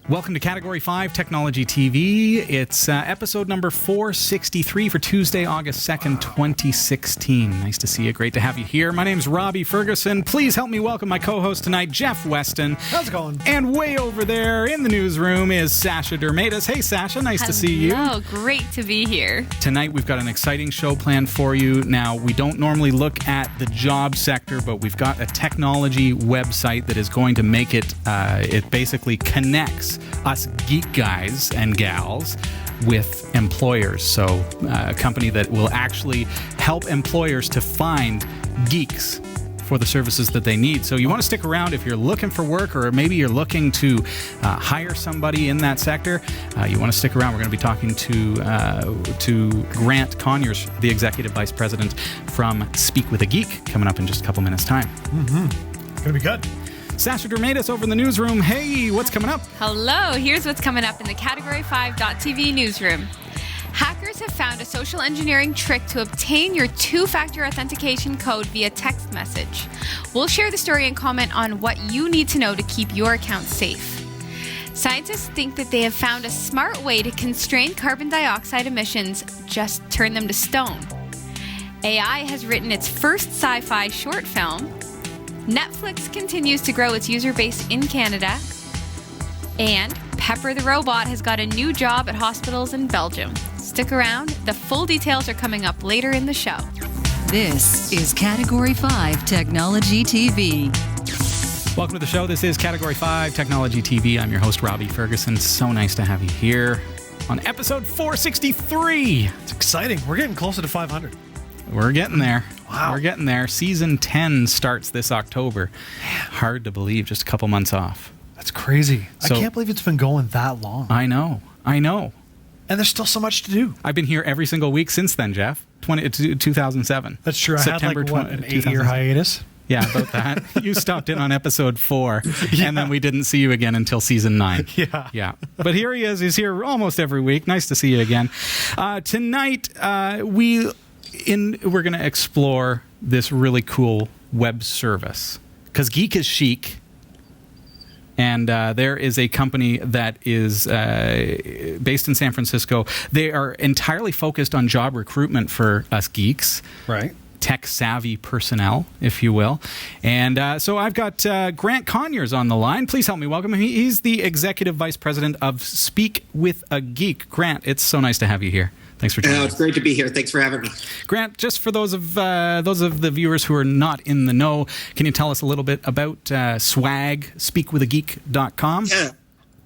Welcome to Category 5 Technology TV. It's episode number 463 for Tuesday, August 2nd, 2016. Nice to see you. Great to have you here. My name's Robbie Ferguson. Please help me welcome my co-host tonight, Jeff Weston. How's it going? And way over there in the newsroom is Sasha Dirmeitis. Hey, Sasha. Nice to see you. Hello. Great to be here. Tonight, we've got an exciting show planned for you. Now, we don't normally look at the job sector, but we've got a technology website that is going to make it, it basically connects us geek guys and gals with employers. So a company that will actually help employers to find geeks for the services that they need. So you want to stick around if you're looking for work, or maybe you're looking to hire somebody in that sector. You want to stick around. We're going to be talking to Grant Conyers, the Executive Vice President from Speak with a Geek, coming up in just a couple minutes' time. It's going to be good. Sasha Dirmeitis over in the newsroom. Hey, what's coming up? Hello. Here's what's coming up in the Category5 TV newsroom. Hackers have found a social engineering trick to obtain your two-factor authentication code via text message. We'll share the story and comment on what you need to know to keep your account safe. Scientists think that they have found a smart way to constrain carbon dioxide emissions, just turn them to stone. AI has written its first sci-fi short film. Netflix continues to grow its user base in Canada. And Pepper the Robot has got a new job at hospitals in Belgium. Stick around. The full details are coming up later in the show. This is Category 5 Technology TV. Welcome to the show. This is Category 5 Technology TV. I'm your host, Robbie Ferguson. So nice to have you here on episode 463. It's exciting. We're getting closer to 500. We're getting there. Wow. We're getting there. Season 10 starts this October. Hard to believe, just a couple months off. That's crazy. So, I can't believe it's been going that long. I know. And there's still so much to do. I've been here every single week since then, Jeff. 2007. That's true. September I had like, an 8-year hiatus? Yeah, about that. You stopped in on episode 4, and then we didn't see you again until season 9. Yeah. But here he is. He's here almost every week. Nice to see you again. Tonight, we're going to explore this really cool web service, because geek is chic. And there is a company that is based in San Francisco. They are entirely focused on job recruitment for us geeks. Right. Tech-savvy personnel, if you will. And so I've got Grant Conyers on the line. Please help me welcome him. He's the Executive Vice President of Speak with a Geek. Grant, it's so nice to have you here. Thanks for joining us. It's great to be here. Thanks for having me. Grant, just for those of the viewers who are not in the know, can you tell us a little bit about Swag, speakwithageek.com?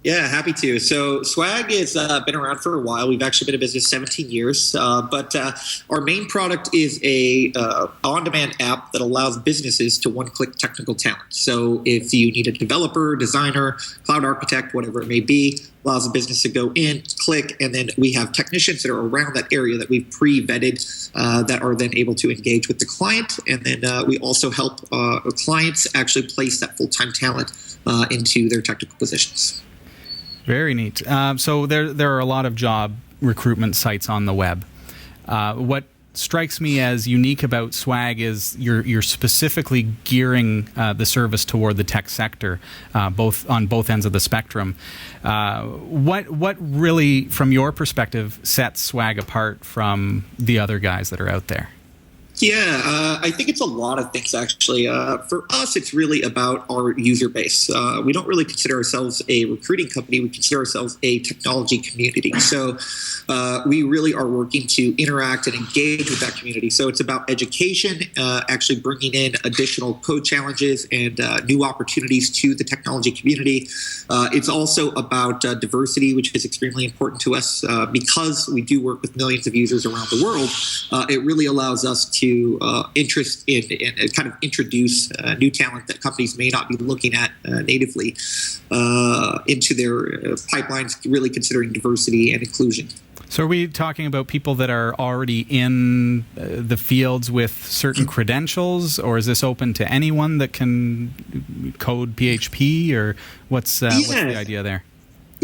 Yeah, happy to. So Swag has been around for a while. We've actually been in business 17 years. But our main product is a on-demand app that allows businesses to one-click technical talent. So if you need a developer, designer, cloud architect, whatever it may be, allows a business to go in, click, and then we have technicians that are around that area that we've pre-vetted that are then able to engage with the client. And then we also help clients actually place that full-time talent into their technical positions. Very neat. So there are a lot of job recruitment sites on the web. What strikes me as unique about Swag is you're specifically gearing the service toward the tech sector, both on both ends of the spectrum. What really, from your perspective, sets Swag apart from the other guys that are out there? Yeah, I think it's a lot of things, actually. For us, it's really about our user base. We don't really consider ourselves a recruiting company. We consider ourselves a technology community. So we really are working to interact and engage with that community. So it's about education, actually bringing in additional code challenges and new opportunities to the technology community. It's also about diversity, which is extremely important to us. Because we do work with millions of users around the world, it really allows us to interest in and kind of introduce new talent that companies may not be looking at natively into their pipelines, really considering diversity and inclusion. So are we talking about people that are already in the fields with certain credentials, or is this open to anyone that can code PHP, or what's the idea there?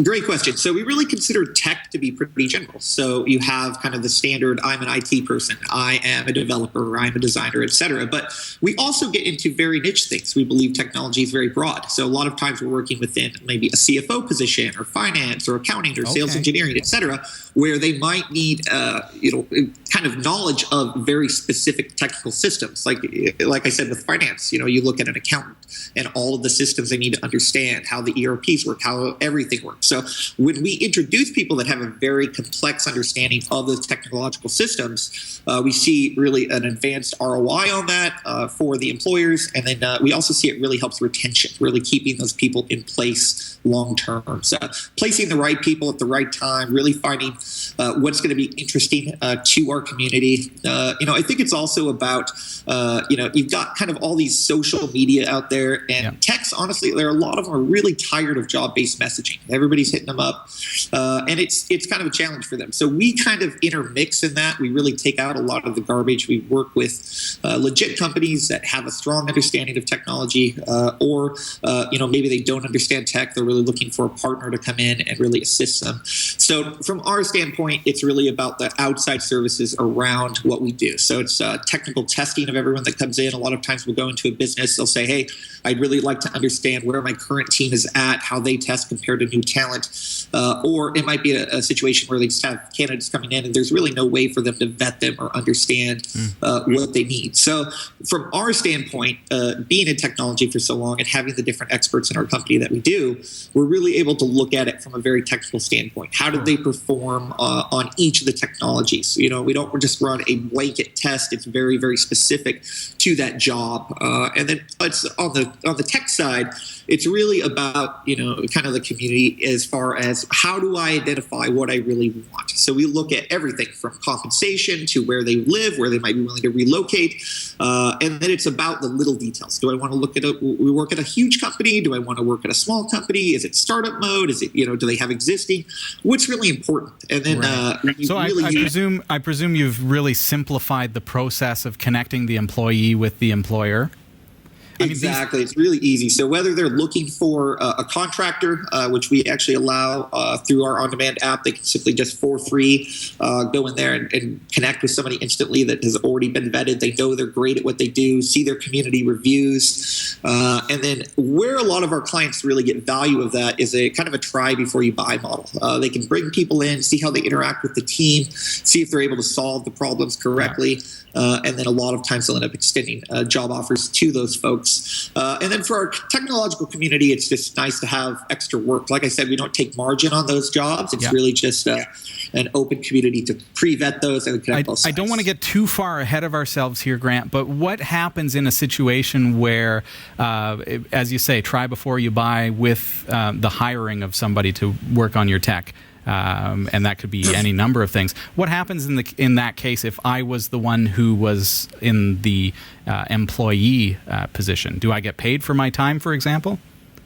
Great question. So we really consider tech to be pretty general. So you have kind of the standard, I'm an IT person, I am a developer, I'm a designer, et cetera. But we also get into very niche things. We believe technology is very broad. So a lot of times we're working within maybe a CFO position or finance or accounting or sales engineering, et cetera, where they might need, kind of knowledge of very specific technical systems. Like I said, with finance, you look at an accountant and all of the systems they need to understand, how the ERPs work, how everything works. So when we introduce people that have a very complex understanding of the technological systems, we see really an advanced ROI on that for the employers. And then we also see it really helps retention, really keeping those people in place long term. So placing the right people at the right time, really finding what's going to be interesting to our community. I think it's also about, you've got kind of all these social media out there, and techs, honestly, there are a lot of them are really tired of job-based messaging. Everybody's hitting them up, and it's kind of a challenge for them. So we kind of intermix in that. We really take out a lot of the garbage. We work with legit companies that have a strong understanding of technology, or maybe they don't understand tech. They're really looking for a partner to come in and really assist them. So from our standpoint, it's really about the outside services around what we do. So it's technical testing of everyone that comes in. A lot of times we'll go into a business, they'll say, hey, I'd really like to understand where my current team is at, how they test compared to new talent. Or it might be a situation where they just have candidates coming in and there's really no way for them to vet them or understand what they need. So from our standpoint, being in technology for so long and having the different experts in our company that we do, we're really able to look at it from a very technical standpoint. How did they perform on each of the technologies? We don't just run a blanket test. It's very, very specific to that job. And then it's on the tech side, it's really about, kind of the community as far as how do I identify what I really want? So we look at everything from compensation to where they live, where they might be willing to relocate. And then it's about the little details. Do I want to we work at a huge company? Do I want to work at a small company? Is it startup mode? Is it, do they have existing? What's really important? And then, so I presume you've really simplified the process of connecting the employee with the employer. Exactly. It's really easy. So whether they're looking for a contractor, which we actually allow through our on-demand app, they can simply just for free go in there and connect with somebody instantly that has already been vetted. They know they're great at what they do, see their community reviews. And then where a lot of our clients really get value of that is a kind of a try before you buy model. They can bring people in, see how they interact with the team, see if they're able to solve the problems correctly. And then a lot of times they'll end up extending job offers to those folks. And then for our technological community, it's just nice to have extra work. Like I said, we don't take margin on those jobs. It's really just an open community to pre-vet those and connect both sides. I don't want to get too far ahead of ourselves here, Grant, but what happens in a situation where, as you say, try before you buy with the hiring of somebody to work on your tech? And that could be any number of things. What happens in that case if I was the one who was in the employee position? Do I get paid for my time, for example?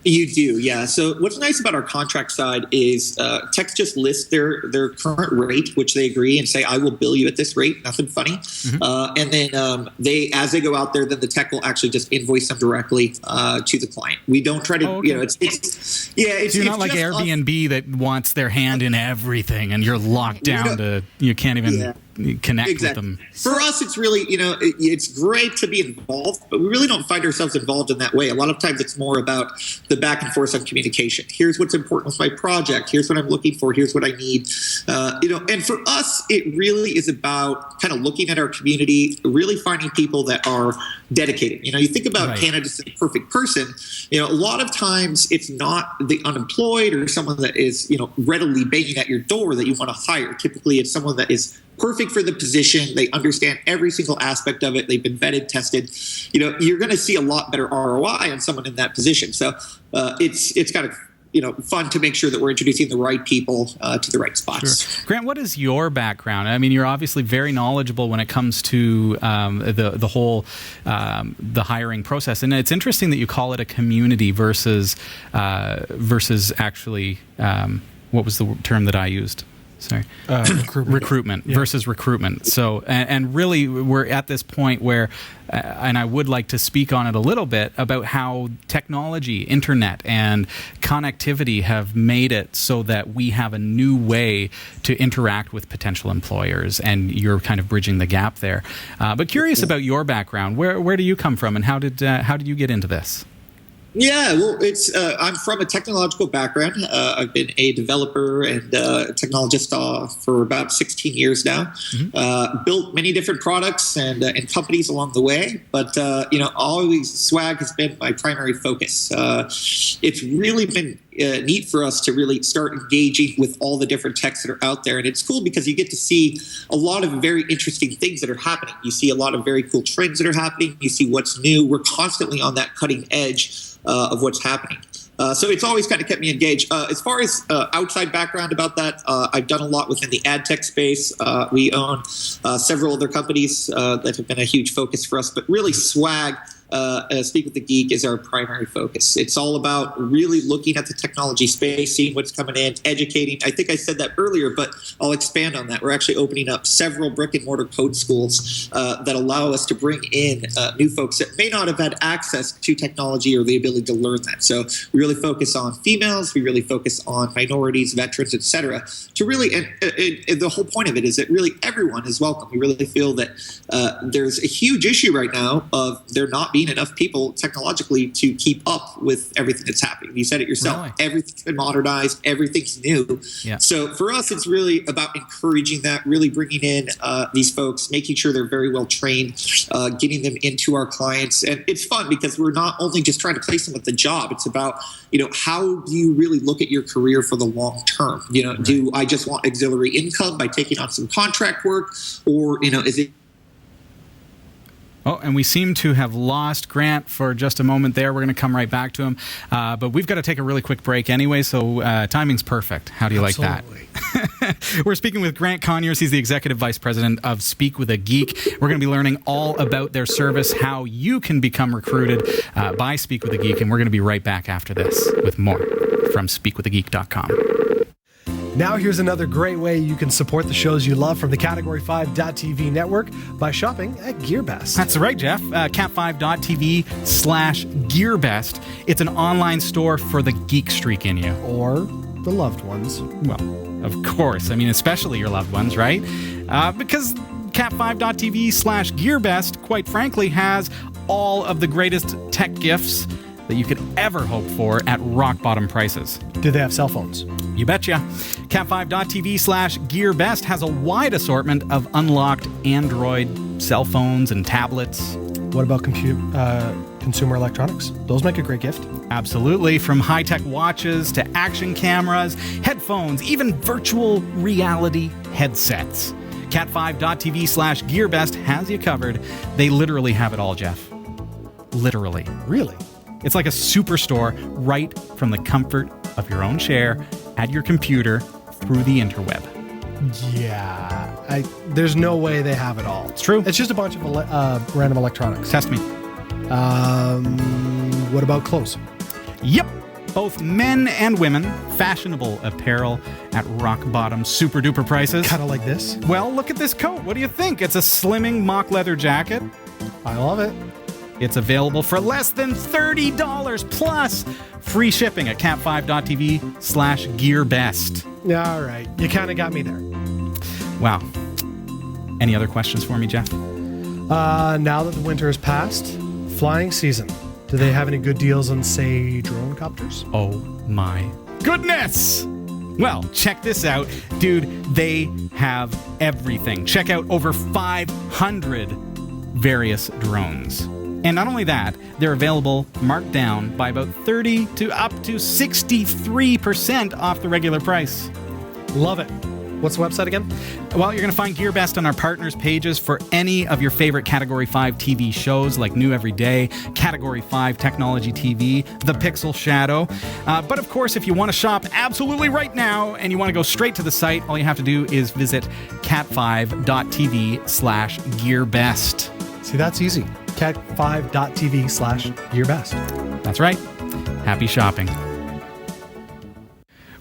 You do, yeah. So what's nice about our contract side is techs just list their current rate, which they agree, and say, I will bill you at this rate, nothing funny. Mm-hmm. And then as they go out there, then the tech will actually just invoice them directly to the client. We don't try to, it's you're not like Airbnb that wants their hand in everything and you're locked down to, you can't even connect with them. For us, it's really, it's great to be involved, but we really don't find ourselves involved in that way. A lot of times it's more about the back and forth on communication. Here's what's important with my project. Here's what I'm looking for. Here's what I need. And for us, it really is about kind of looking at our community, really finding people that are dedicated. You think about candidates as a perfect person. A lot of times it's not the unemployed or someone that is, readily banging at your door that you want to hire. Typically, it's someone that is perfect for the position. They understand every single aspect of it. They've been vetted, tested. You're going to see a lot better ROI on someone in that position. So it's kind of fun to make sure that we're introducing the right people to the right spots. Sure. Grant, what is your background? I mean, you're obviously very knowledgeable when it comes to the whole the hiring process, and it's interesting that you call it a community versus actually what was the term that I used? Sorry. Recruitment. Versus recruitment. So, and really, we're at this point where, and I would like to speak on it a little bit about how technology, internet, and connectivity have made it so that we have a new way to interact with potential employers, and you're kind of bridging the gap there. But curious about your background. Where do you come from, and how did you get into this? Yeah, well, I'm from a technological background. I've been a developer and technologist for about 16 years now. Mm-hmm. Built many different products and companies along the way, but always swag has been my primary focus. It's really been neat for us to really start engaging with all the different techs that are out there, and it's cool because you get to see a lot of very interesting things that are happening. You see a lot of very cool trends that are happening. You see what's new. We're constantly on that cutting edge of what's happening. So it's always kind of kept me engaged. As far as outside background about that, I've done a lot within the ad tech space. We own several other companies that have been a huge focus for us, but really swag, Speak with the Geek is our primary focus. It's all about really looking at the technology space, seeing what's coming in, educating. I think I said that earlier, but I'll expand on that. We're actually opening up several brick and mortar code schools that allow us to bring in new folks that may not have had access to technology or the ability to learn that. So we really focus on females, we really focus on minorities, veterans, etc. To really, and the whole point of it is that really everyone is welcome. We really feel that there's a huge issue right now of there not being enough people technologically to keep up with everything that's happening. You said it yourself. Really? Everything's been modernized. Everything's new. Yeah. So for us, it's really about encouraging that, really bringing in these folks, making sure they're very well trained, getting them into our clients. And it's fun because we're not only just trying to place them with the job. It's about, how do you really look at your career for the long term? Right. Do I just want auxiliary income by taking on some contract work, or, is it? Oh, and we seem to have lost Grant for just a moment there. We're going to come right back to him. But we've got to take a really quick break anyway, so timing's perfect. How do you like that? We're speaking with Grant Conyers. He's the Executive Vice President of Speak with a Geek. We're going to be learning all about their service, how you can become recruited by Speak with a Geek, and we're going to be right back after this with more from speakwithageek.com. Now here's another great way you can support the shows you love from the Category5.TV network by shopping at Gearbest. That's right, Jeff. Cat5.tv/Gearbest. It's an online store for the geek streak in you. Or the loved ones. Well, of course. I mean, especially your loved ones, right? Because Cat5.tv/Gearbest, quite frankly, has all of the greatest tech gifts that you could ever hope for at rock bottom prices. Do they have cell phones? You betcha. Cat5.tv/Gearbest has a wide assortment of unlocked Android cell phones and tablets. What about consumer electronics? Those make a great gift. Absolutely. From high-tech watches to action cameras, headphones, even virtual reality headsets. Cat5.tv/Gearbest has you covered. They literally have it all, Jeff. Literally. Really? It's like a superstore right from the comfort of your own chair at your computer through the interweb. Yeah. There's no way they have it all. It's true. It's just a bunch of random electronics. Test me. What about clothes? Yep. Both men and women, fashionable apparel at rock bottom super duper prices. Kind of like this? Well, look at this coat. What do you think? It's a slimming mock leather jacket. I love it. It's available for less than $30 plus free shipping at cat5.tv/Gearbest. All right. You kind of got me there. Wow. Any other questions for me, Jeff? Now that the winter has passed, flying season, do they have any good deals on, say, drone copters? Oh my goodness! Well, check this out. Dude, they have everything. Check out over 500 various drones. And not only that, they're available marked down by about 30 to up to 63% off the regular price. Love it. What's the website again? Well, you're going to find Gearbest on our partners pages for any of your favorite Category 5 TV shows like New Every Day, Category 5 Technology TV, The Pixel Shadow. But of course, if you want to shop absolutely right now and you want to go straight to the site, all you have to do is visit cat5.tv/Gearbest. See, that's easy. Cat5.tv/Gearbest. That's right. Happy shopping.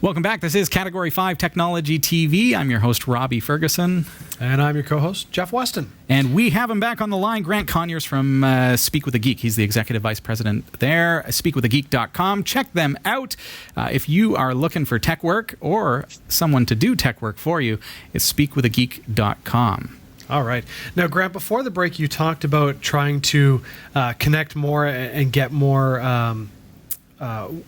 Welcome back. This is Category 5 Technology TV. I'm your host, Robbie Ferguson. And I'm your co-host, Jeff Weston. And we have him back on the line, Grant Conyers from Speak with a Geek. He's the Executive Vice President there, speakwithageek.com. Check them out. If you are looking for tech work or someone to do tech work for you, it's speakwithageek.com. All right. Now, Grant, before the break, you talked about trying to connect more and get more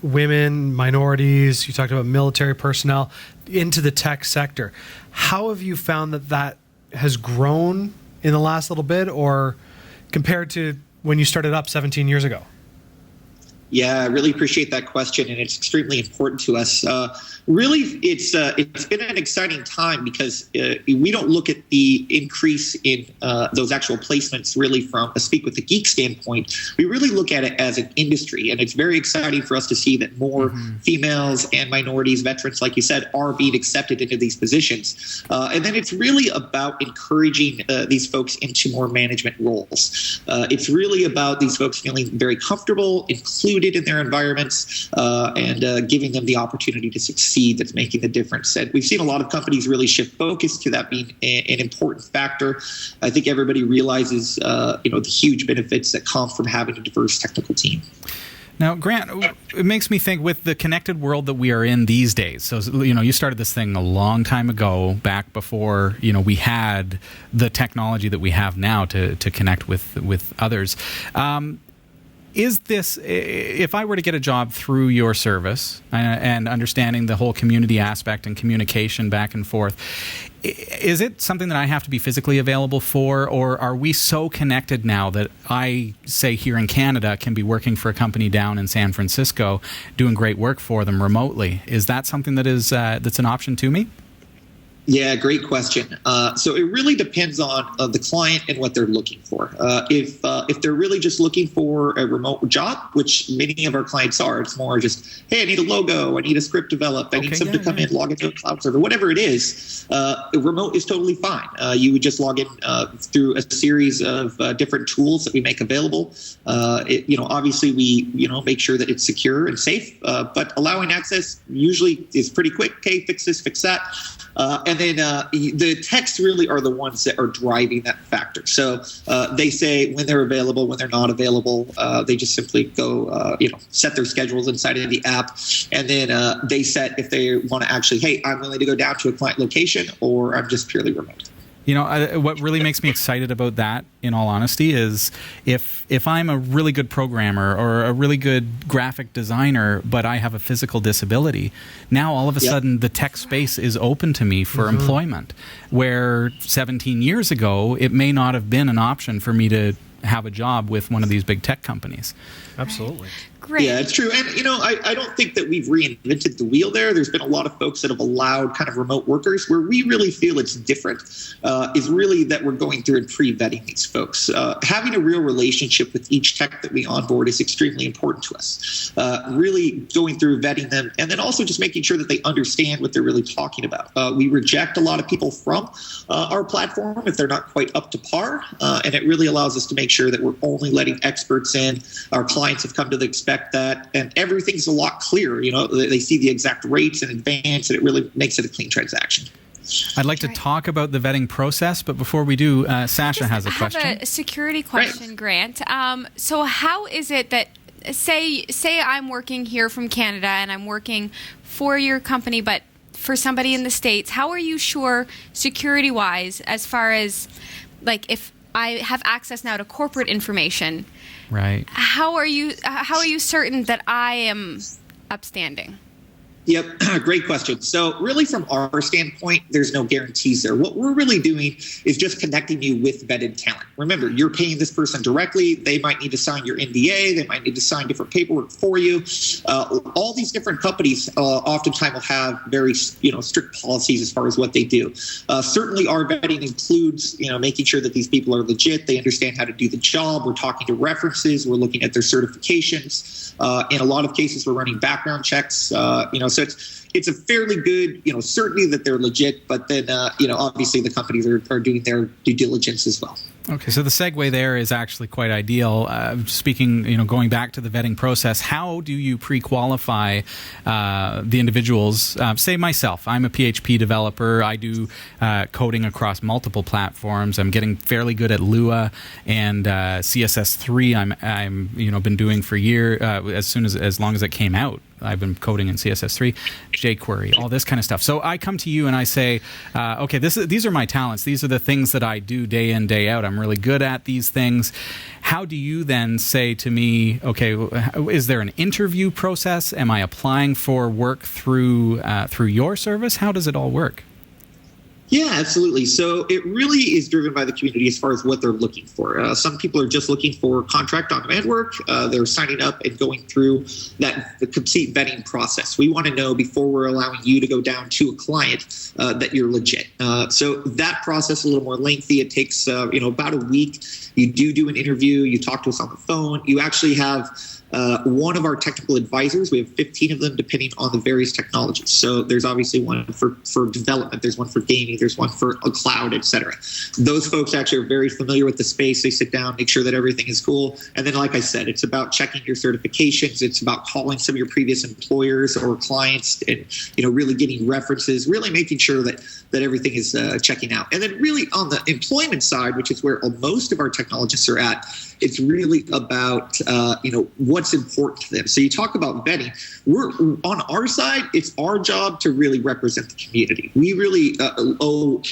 women, minorities, you talked about military personnel into the tech sector. How have you found that has grown in the last little bit, or compared to when you started up 17 years ago? Yeah, I really appreciate that question, and it's extremely important to us. Really, it's been an exciting time because we don't look at the increase in those actual placements really from a Speak with the Geek standpoint. We really look at it as an industry, and it's very exciting for us to see that more females and minorities, veterans, like you said, are being accepted into these positions. And then it's really about encouraging these folks into more management roles. It's really about these folks feeling very comfortable, included in their environments, and giving them the opportunity to succeed. That's making the difference. And we've seen a lot of companies really shift focus to that being an important factor. I think everybody realizes, the huge benefits that come from having a diverse technical team. Now, Grant, it makes me think with the connected world that we are in these days. So, you started this thing a long time ago, back before, we had the technology that we have now to connect with others. Is this, if I were to get a job through your service and understanding the whole community aspect and communication back and forth, is it something that I have to be physically available for, or are we so connected now that I, say here in Canada, can be working for a company down in San Francisco doing great work for them remotely? Is that something that is that's an option to me? Yeah, great question. So it really depends on the client and what they're looking for. If they're really just looking for a remote job, which many of our clients are, it's more just, hey, I need a logo, I need a script developed, I need someone to come in, log into a cloud server, whatever it is. Remote is totally fine. You would just log in through a series of different tools that we make available. Obviously we make sure that it's secure and safe, but allowing access usually is pretty quick. Okay, fix this, fix that. And then the texts really are the ones that are driving that factor. So they say when they're available, when they're not available. They just simply go, set their schedules inside of the app. And then they set if they want to actually, hey, I'm willing to go down to a client location, or I'm just purely remote. What really makes me excited about that, in all honesty, is if I'm a really good programmer or a really good graphic designer, but I have a physical disability, now all of a sudden the tech space is open to me for employment, where 17 years ago it may not have been an option for me to have a job with one of these big tech companies. Absolutely. Great. Yeah, it's true. And, I don't think that we've reinvented the wheel there. There's been a lot of folks that have allowed kind of remote workers. Where we really feel it's different is really that we're going through and pre-vetting these folks. Having a real relationship with each tech that we onboard is extremely important to us. Really going through vetting them, and then also just making sure that they understand what they're really talking about. We reject a lot of people from our platform if they're not quite up to par, and it really allows us to make sure that we're only letting experts in. Our clients have come to expect that, and everything's a lot clearer. They see the exact rates in advance, and it really makes it a clean transaction. I'd like to talk about the vetting process, but before we do, Sasha has a question. I have a security question, Grant. So how is it that, say I'm working here from Canada and I'm working for your company, but for somebody in the States, how are you sure security-wise, as far as, like, if I have access now to corporate information, right? How are you certain that I am upstanding? Yep, great question. So really from our standpoint, there's no guarantees there. What we're really doing is just connecting you with vetted talent. Remember, you're paying this person directly. They might need to sign your NDA. They might need to sign different paperwork for you. All these different companies oftentimes will have very strict policies as far as what they do. Certainly our vetting includes making sure that these people are legit. They understand how to do the job. We're talking to references. We're looking at their certifications. In a lot of cases, we're running background checks. So it's a fairly good, certainty that they're legit, but then, obviously the companies are doing their due diligence as well. Okay, so the segue there is actually quite ideal. Speaking, going back to the vetting process, how do you pre-qualify the individuals? Say myself, I'm a PHP developer. I do coding across multiple platforms. I'm getting fairly good at Lua and CSS3. I'm been doing for years, as long as it came out. I've been coding in CSS3, jQuery, all this kind of stuff. So I come to you and I say, okay, these are my talents. These are the things that I do day in, day out. I'm really good at these things. How do you then say to me, okay, is there an interview process? Am I applying for work through your service? How does it all work? Yeah, absolutely. So it really is driven by the community as far as what they're looking for. Some people are just looking for contract on demand work. They're signing up and going through the complete vetting process. We want to know before we're allowing you to go down to a client that you're legit. So that process is a little more lengthy. It takes about a week. You do an interview. You talk to us on the phone. You actually have one of our technical advisors. We have 15 of them depending on the various technologies. So there's obviously one for development, there's one for gaming, there's one for a cloud, etc. Those folks actually are very familiar with the space. They sit down, make sure that everything is cool. And then, like I said, it's about checking your certifications. It's about calling some of your previous employers or clients and, really getting references, really making sure that everything is checking out. And then really on the employment side, which is where most of our technologists are at, it's really about, what's important to them. So you talk about vetting. We're on our side, it's our job to really represent the community. We really owe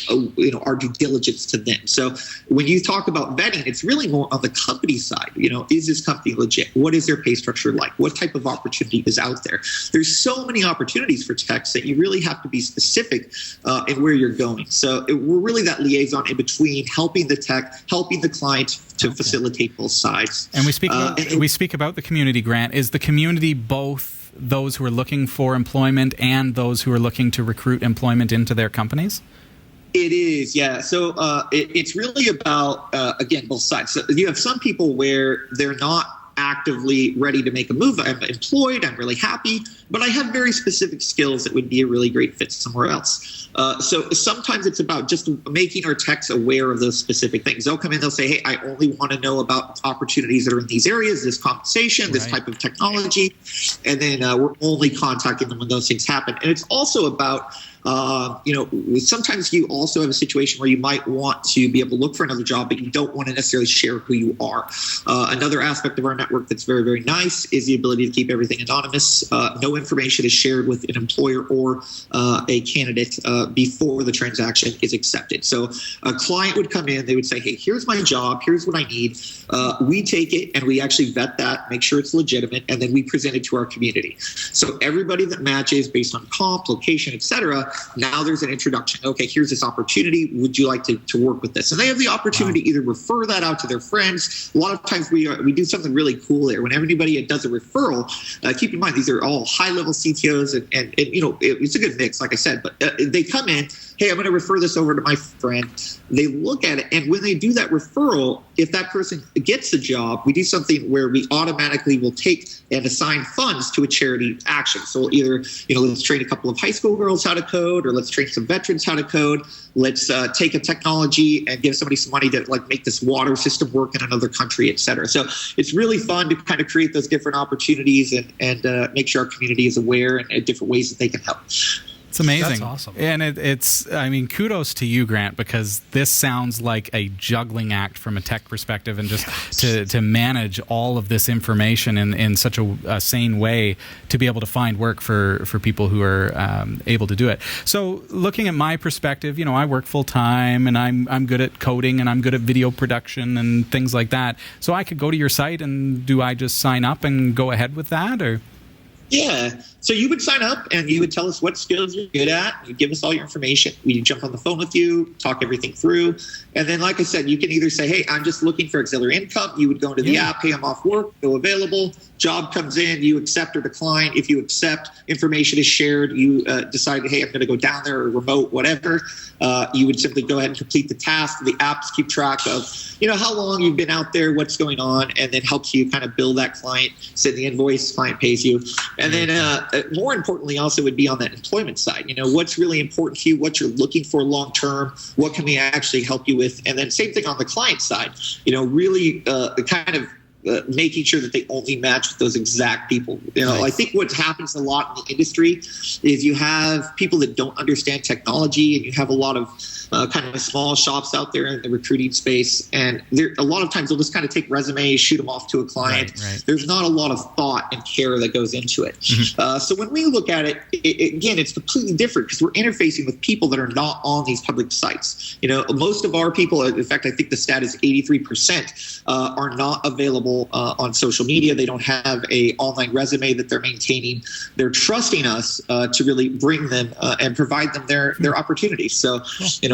our due diligence to them. So when you talk about vetting, it's really more on the company side. Is this company legit? What is their pay structure like? What type of opportunity is out there? There's so many opportunities for techs that you really have to be specific in where you're going. So we're really that liaison in between helping the tech, helping the client to facilitate both sides. And we speak about the community, Grant. Is the community both those who are looking for employment and those who are looking to recruit employment into their companies? It is, yeah. So it's really about, again, both sides. So you have some people where they're not actively ready to make a move. I'm employed, I'm really happy, but I have very specific skills that would be a really great fit somewhere else. So sometimes it's about just making our techs aware of those specific things. They'll come in, they'll say, hey, I only want to know about opportunities that are in these areas, this compensation, this type of technology. And then we're only contacting them when those things happen. And it's also about sometimes you also have a situation where you might want to be able to look for another job, but you don't want to necessarily share who you are. Another aspect of our network that's very, very nice is the ability to keep everything anonymous. No information is shared with an employer or a candidate before the transaction is accepted. So a client would come in, they would say, hey, here's my job, here's what I need. We take it and we actually vet that, make sure it's legitimate, and then we present it to our community. So everybody that matches based on comp, location, etc., now there's an introduction. Okay, here's this opportunity. Would you like to work with this? And they have the opportunity to either refer that out to their friends. A lot of times we do something really cool there. Whenever anybody does a referral, keep in mind these are all high-level CTOs, and it's a good mix, like I said. But they come in, hey, I'm going to refer this over to my friend. They look at it, and when they do that referral, if that person gets the job, we do something where we automatically will take and assign funds to a charity action. So we'll either, let's train a couple of high school girls how to code, or let's train some veterans how to code. Let's take a technology and give somebody some money to make this water system work in another country, et cetera. So it's really fun to kind of create those different opportunities and make sure our community is aware and different ways that they can help. It's amazing. That's awesome. And kudos to you, Grant, because this sounds like a juggling act from a tech perspective, and just to manage all of this information in such a sane way to be able to find work for people who are able to do it. So looking at my perspective, I work full time and I'm good at coding and I'm good at video production and things like that. So I could go to your site, and do I just sign up and go ahead with that, or? Yeah. So you would sign up and you would tell us what skills you're good at. You give us all your information. We jump on the phone with you, talk everything through. And then, like I said, you can either say, hey, I'm just looking for auxiliary income. You would go into the app, hey, I'm off work, go available. Job comes in, you accept or decline. If you accept, information is shared. You decide, hey, I'm going to go down there, or remote, whatever. You would simply go ahead and complete the task. The apps keep track of, how long you've been out there, what's going on, and then helps you kind of bill that client, send the invoice, client pays you. And then more importantly, also would be on that employment side. What's really important to you, what you're looking for long term, what can we actually help you with, and then same thing on the client side. Really kind of making sure that they only match with those exact people. Nice. I think what happens a lot in the industry is you have people that don't understand technology, and you have a lot of kind of small shops out there in the recruiting space, and a lot of times they'll just kind of take resumes, shoot them off to a client. Right. There's not a lot of thought and care that goes into it. So when we look at it, again, it's completely different because we're interfacing with people that are not on these public sites. Most of our people, in fact, I think the stat is 83%, are not available on social media. They don't have a online resume that they're maintaining. They're trusting us to really bring them and provide them their opportunities. So,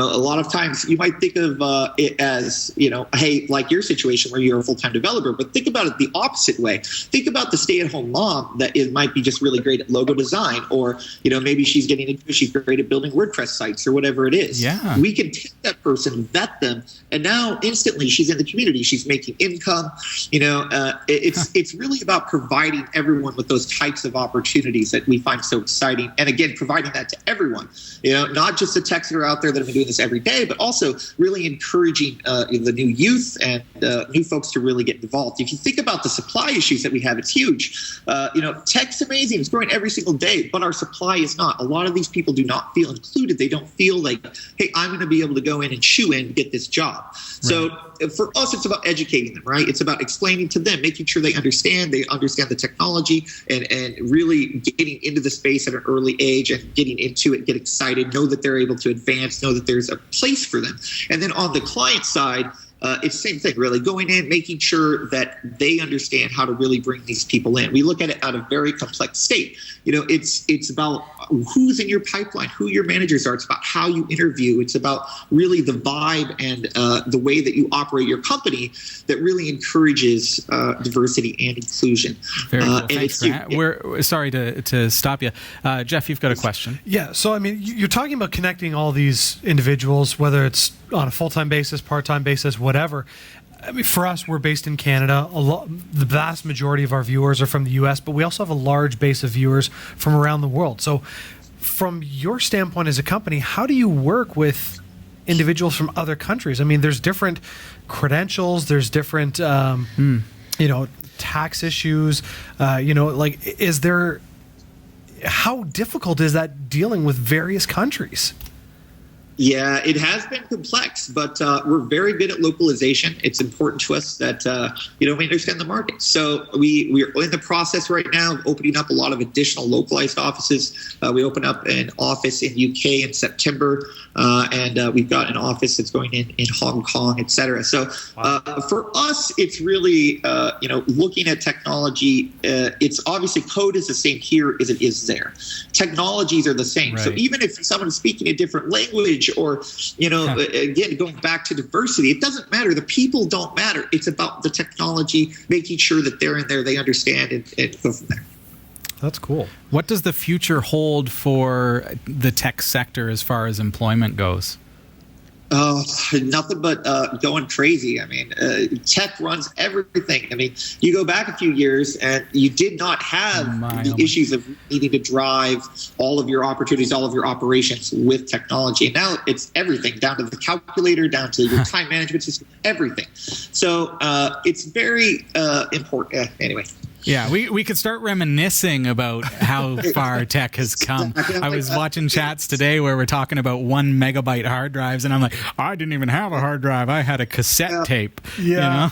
a lot of times you might think of it as, hey, like your situation where you're a full-time developer, but think about it the opposite way. Think about the stay-at-home mom that might be just really great at logo design, or, maybe she's great at building WordPress sites or whatever it is. Yeah. We can take that person, vet them, and now instantly she's in the community. She's making income. It's really about providing everyone with those types of opportunities that we find so exciting. And again, providing that to everyone, not just the techs that are out there that have been doing this every day, but also really encouraging the new youth and new folks to really get involved. If you think about the supply issues that we have, it's huge. Tech's amazing. It's growing every single day, but our supply is not. A lot of these people do not feel included. They don't feel like, hey, I'm going to be able to go in and shoe in, get this job. Right. So for us, it's about educating them, right? It's about explaining to them, making sure they understand the technology, and really getting into the space at an early age and getting into it, get excited, know that they're able to advance, know that there's a place for them. And then on the client side, it's the same thing, really, going in, making sure that they understand how to really bring these people in. We look at it at a very complex state. It's about who's in your pipeline, who your managers are. It's about how you interview. It's about really the vibe and the way that you operate your company that really encourages diversity and inclusion. Very cool. Thanks, Grant. We're sorry to stop you. Jeff, you've got a question. Yeah. So, you're talking about connecting all these individuals, whether it's on a full-time basis, part-time basis, whatever. For us, we're based in Canada. The vast majority of our viewers are from the U.S., but we also have a large base of viewers from around the world. So from your standpoint as a company, how do you work with individuals from other countries? There's different credentials, there's different, tax issues, how difficult is that dealing with various countries? Yeah, it has been complex, but we're very good at localization. It's important to us that we understand the market. So we're in the process right now of opening up a lot of additional localized offices. We open up an office in UK in September, and we've got an office that's going in Hong Kong, et cetera. So for us, it's really looking at technology. It's obviously code is the same here as it is there. Technologies are the same. Right. So even if someone is speaking a different language, or again, going back to diversity, it doesn't matter. The people don't matter. It's about the technology, making sure that they're in there, they understand, and go from there. That's cool. What does the future hold for the tech sector as far as employment goes? Nothing but going crazy. Tech runs everything. You go back a few years and you did not have the issues of needing to drive all of your opportunities, all of your operations with technology. And now it's everything, down to the calculator, down to your time management system, everything. So it's very important. Anyway. Yeah, we could start reminiscing about how far tech has come. I was watching chats today where we're talking about 1 megabyte hard drives, and I'm like, I didn't even have a hard drive. I had a cassette tape. Yeah.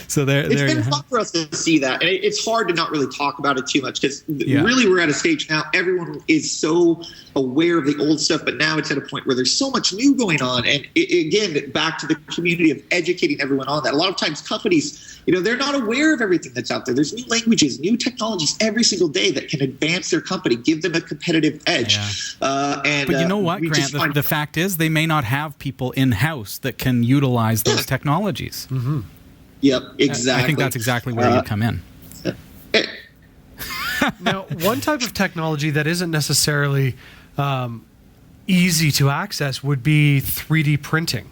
So it's been fun for us to see that. And it's hard to not really talk about it too much because really we're at a stage now, everyone is so aware of the old stuff, but now it's at a point where there's so much new going on. And again, back to the community of educating everyone on that. A lot of times companies, they're not aware of everything that's out there. There's new languages, new technologies every single day that can advance their company, give them a competitive edge. Yeah. But you know what, Grant? The fact is they may not have people in-house that can utilize those technologies. Mm-hmm. Yep, exactly. I think that's exactly where you come in. Now, one type of technology that isn't necessarily easy to access would be 3D printing.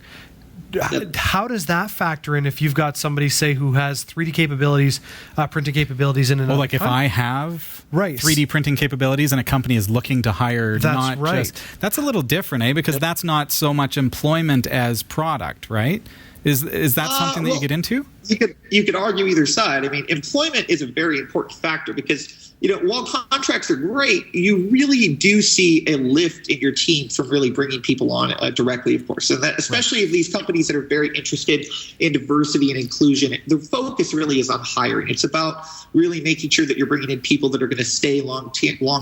How does that factor in if you've got somebody, say, who has 3D capabilities, printing capabilities in another like if I have right. 3D printing capabilities and a company is looking to hire that's a little different, because that's not so much employment as product, right? Is that something that you get into? You could argue either side. I mean, employment is a very important factor because, while contracts are great, you really do see a lift in your team from really bringing people on directly, of course. And that, especially if these companies that are very interested in diversity and inclusion, the focus really is on hiring. It's about really making sure that you're bringing in people that are going to stay long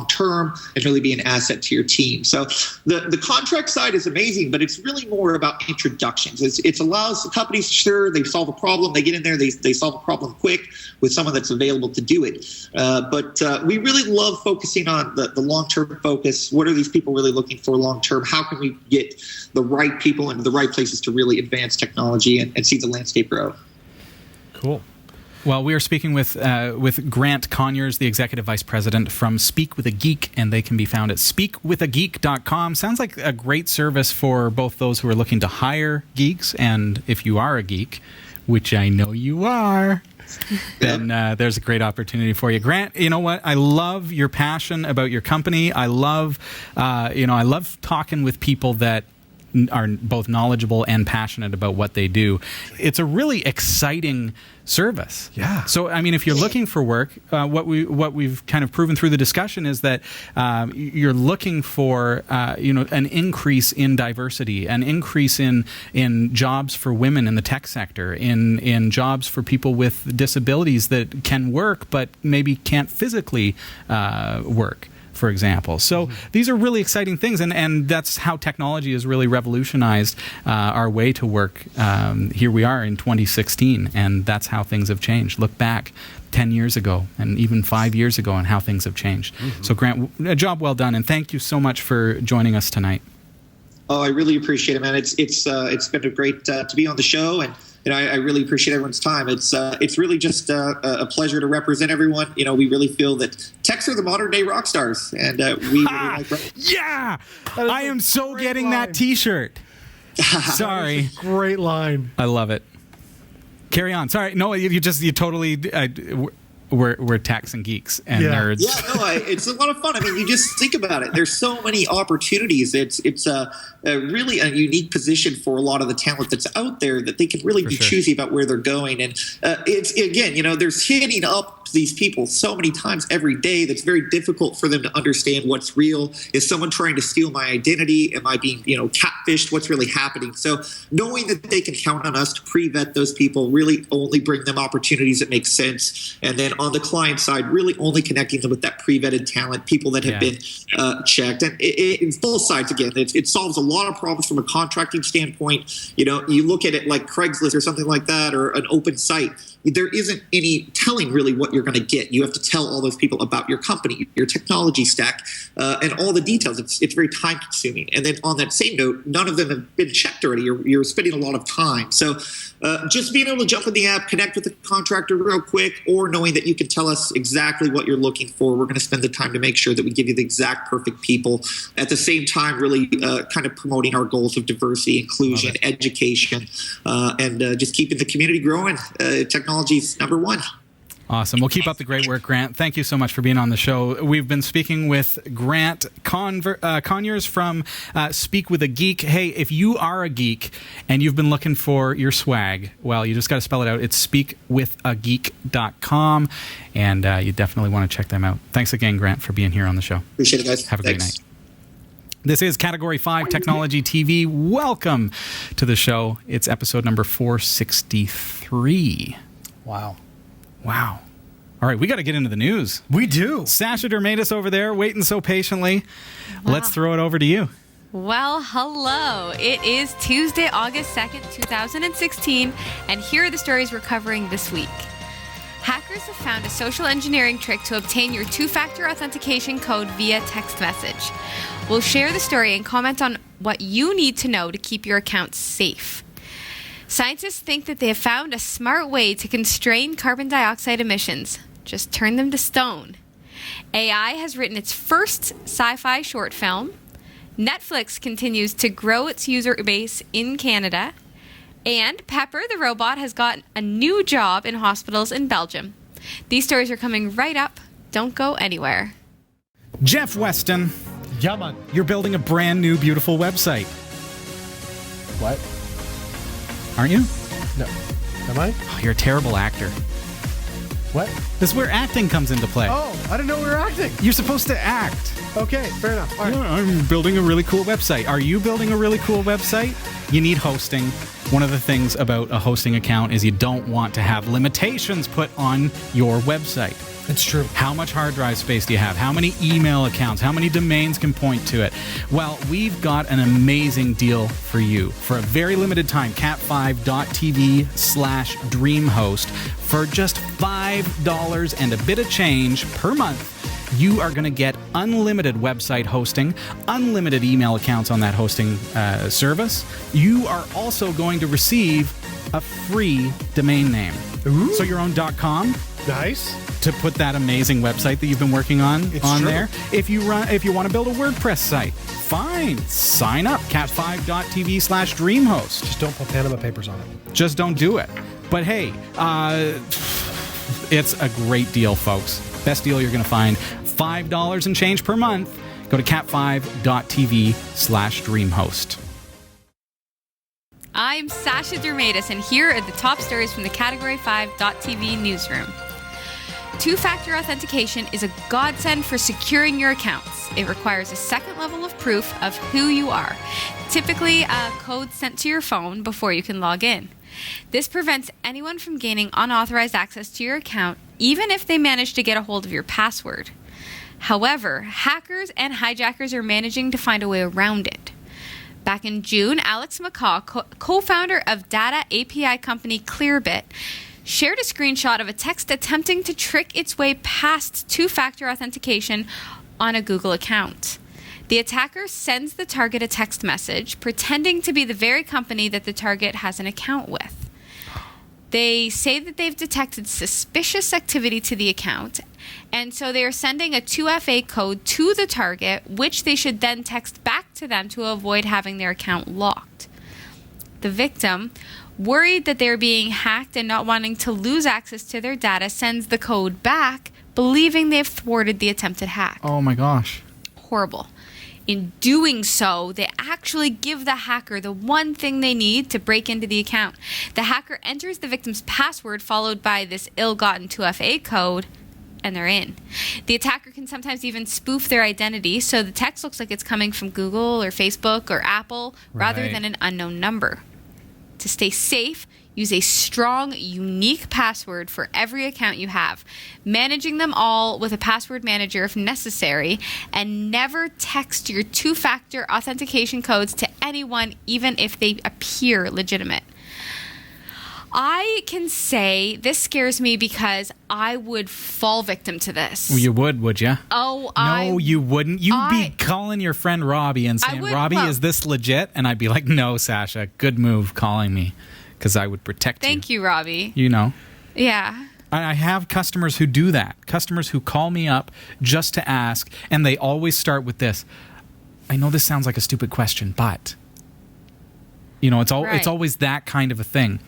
term and really be an asset to your team. So the contract side is amazing, but it's really more about introductions. It allows the companies, sure, they solve a problem, they get in there, they solve a problem quick with someone that's available to do it. But we really love focusing on the long-term focus. What are these people really looking for long-term? How can we get the right people into the right places to really advance technology and see the landscape grow? Cool. Well, we are speaking with Grant Conyers, the Executive Vice President from Speak with a Geek, and they can be found at speakwithageek.com. Sounds like a great service for both those who are looking to hire geeks, and if you are a geek, which I know you are, then there's a great opportunity for you. Grant, you know what? I love your passion about your company. I love talking with people that are both knowledgeable and passionate about what they do. It's a really exciting service. Yeah. So, I mean, if you're looking for work, what we've kind of proven through the discussion is that you're looking for an increase in diversity, an increase in jobs for women in the tech sector, in jobs for people with disabilities that can work but maybe can't physically work, for example. So these are really exciting things, and that's how technology has really revolutionized our way to work. Here we are in 2016, and that's how things have changed. Look back 10 years ago and even 5 years ago and how things have changed. So Grant, a job well done, and thank you so much for joining us tonight. Oh, I really appreciate it, man. It's been a great to be on the show, and I really appreciate everyone's time. It's really just a pleasure to represent everyone. We really feel that techs are the modern day rock stars, and we really like. Yeah, I am so getting that T-shirt. Sorry, great line. I love it. Carry on. Sorry, no, you totally. We're techs and geeks and nerds. Yeah, no, it's a lot of fun. I mean, you just think about it. There's so many opportunities. It's really a unique position for a lot of the talent that's out there that they can really be choosy about where they're going. And it's again, there's hitting up these people so many times every day that's very difficult for them to understand what's real. Is someone trying to steal my identity? Am I being catfished? What's really happening? So knowing that they can count on us to pre-vet those people, really only bring them opportunities that make sense, and then on the client side, really only connecting them with that pre-vetted talent, people that have been checked. And it's both sides, again, it solves a lot of problems from a contracting standpoint. You look at it like Craigslist or something like that, or an open site. There isn't any telling really what you're going to get. You have to tell all those people about your company, your technology stack, and all the details. It's very time consuming. And then on that same note, none of them have been checked already. You're spending a lot of time. So just being able to jump in the app, connect with the contractor real quick, or knowing that you can tell us exactly what you're looking for. We're going to spend the time to make sure that we give you the exact perfect people. At the same time, really kind of promoting our goals of diversity, inclusion, education, and just keeping the community growing. Technology's number one. Awesome. Well, keep up the great work, Grant. Thank you so much for being on the show. We've been speaking with Grant Conyers from Speak with a Geek. Hey, if you are a geek and you've been looking for your swag, well, you just got to spell it out. It's speakwithageek.com, and you definitely want to check them out. Thanks again, Grant, for being here on the show. Appreciate it, guys. Have a great night. This is Category 5 Technology TV. Welcome to the show. It's episode number 463. Wow. All right, we got to get into the news. We do. Sasha Dirmeitis over there waiting so patiently. Wow. Let's throw it over to you. Well, hello. It is Tuesday, August 2nd, 2016, and here are the stories we're covering this week. Hackers have found a social engineering trick to obtain your two-factor authentication code via text message. We'll share the story and comment on what you need to know to keep your accounts safe. Scientists think that they have found a smart way to constrain carbon dioxide emissions. Just turn them to stone. AI has written its first sci-fi short film. Netflix continues to grow its user base in Canada. And Pepper, the robot, has got a new job in hospitals in Belgium. These stories are coming right up. Don't go anywhere. Jeff Weston, Yeah, man. you're building a brand new, beautiful website, What? aren't you? No. Am I? Oh, you're a terrible actor. What? This is where acting comes into play. Oh, I didn't know we were acting. You're supposed to act. Okay, fair enough. All right. Yeah, I'm building a really cool website. Are you building a really cool website? You need hosting. One of the things about a hosting account is you don't want to have limitations put on your website. It's true. How much hard drive space do you have? How many email accounts? How many domains can point to it? Well, we've got an amazing deal for you. For a very limited time, cat5.tv/DreamHost, for just $5 and a bit of change per month, you are going to get unlimited website hosting, unlimited email accounts on that hosting service. You are also going to receive a free domain name. Ooh. So your own .com Nice. to put that amazing website that you've been working on It's true. there. If you want to build a WordPress site, fine. Sign up, cat5.tv/DreamHost. Just don't put Panama Papers on it. Just don't do it. But hey, it's a great deal, folks. Best deal you're going to find. $5 and change per month. Go to cat5.tv/DreamHost. I'm Sasha Dirmeitis, and here are the top stories from the Category5.tv newsroom. Two-factor authentication is a godsend for securing your accounts. It requires a second level of proof of who you are, typically a code sent to your phone before you can log in. This prevents anyone from gaining unauthorized access to your account, even if they manage to get a hold of your password. However, hackers and hijackers are managing to find a way around it. Back in June, Alex McCaw, co-founder of data API company Clearbit, shared a screenshot of a text attempting to trick its way past two-factor authentication on a Google account. The attacker sends the target a text message pretending to be the very company that the target has an account with. They say that they've detected suspicious activity to the account, and so they are sending a 2FA code to the target, which they should then text back to them to avoid having their account locked. The victim, worried that they're being hacked and not wanting to lose access to their data, sends the code back, believing they've thwarted the attempted hack. Oh my gosh. Horrible. In doing so, they actually give the hacker the one thing they need to break into the account. The hacker enters the victim's password followed by this ill-gotten 2FA code, and they're in. The attacker can sometimes even spoof their identity, so the text looks like it's coming from Google or Facebook or Apple rather Right. than an unknown number. To stay safe, use a strong, unique password for every account you have, managing them all with a password manager if necessary, and never text your two-factor authentication codes to anyone, even if they appear legitimate. I can say this scares me because I would fall victim to this. Well, you would you? Oh, No, you wouldn't. You'd be I- calling your friend Robbie and saying, would- Robbie, well- is this legit? And I'd be like, no, Sasha, good move calling me, because I would protect Thank you, Robbie. you. You know. Yeah. I have customers who do that. Customers who call me up just to ask, and they always start with this. I know this sounds like a stupid question, but it's Right. it's always that kind of a thing.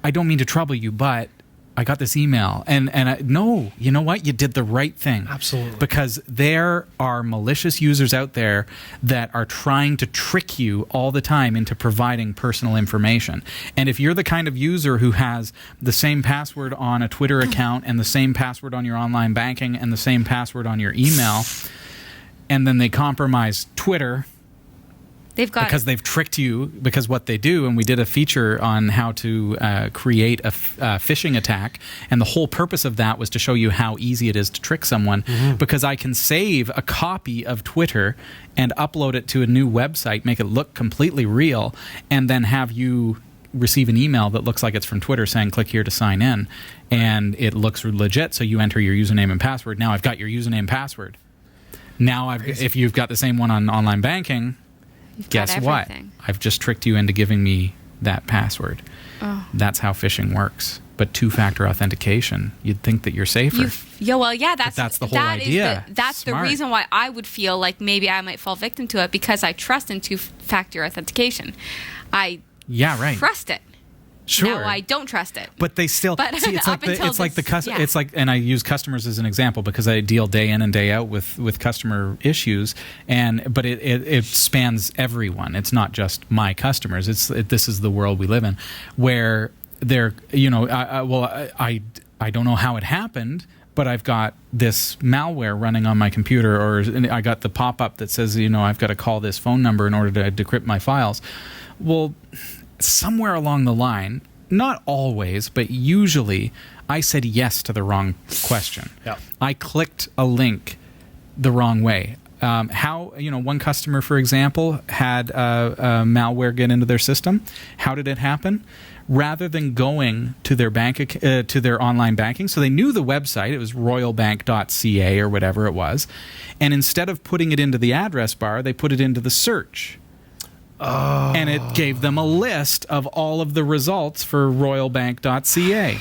I don't mean to trouble you, but I got this email, and no, you know what? You did the right thing. Absolutely. Because there are malicious users out there that are trying to trick you all the time into providing personal information. And if you're the kind of user who has the same password on a Twitter account and the same password on your online banking and the same password on your email, and then they compromise Twitter They've got because they've tricked you, because what they do, and we did a feature on how to create a phishing attack, and the whole purpose of that was to show you how easy it is to trick someone, because I can save a copy of Twitter and upload it to a new website, make it look completely real, and then have you receive an email that looks like it's from Twitter saying click here to sign in, and it looks legit, so you enter your username and password. Now I've got your username and password. Now if you've got the same one on online banking, guess what? everything. I've just tricked you into giving me that password. Oh. That's how phishing works. But two-factor authentication, you'd think that you're safer. That's the whole idea. That's the Smart. reason why I would feel like maybe I might fall victim to it, because I trust in two-factor authentication. I Yeah, right. trust it. Sure. Now I don't trust it. But they still But see. It's up like until it's like, and I use customers as an example because I deal day in and day out with customer issues, but it spans everyone. It's not just my customers. This is the world we live in, where they're I don't know how it happened, but I've got this malware running on my computer, or I got the pop-up that says, I've got to call this phone number in order to decrypt my files. Well, somewhere along the line, not always, but usually, I said yes to the wrong question. Yeah. I clicked a link the wrong way. One customer, for example, had malware get into their system. How did it happen? Rather than going to their to their online banking, so they knew the website, it was royalbank.ca or whatever it was, and instead of putting it into the address bar, they put it into the search. Oh. And it gave them a list of all of the results for royalbank.ca.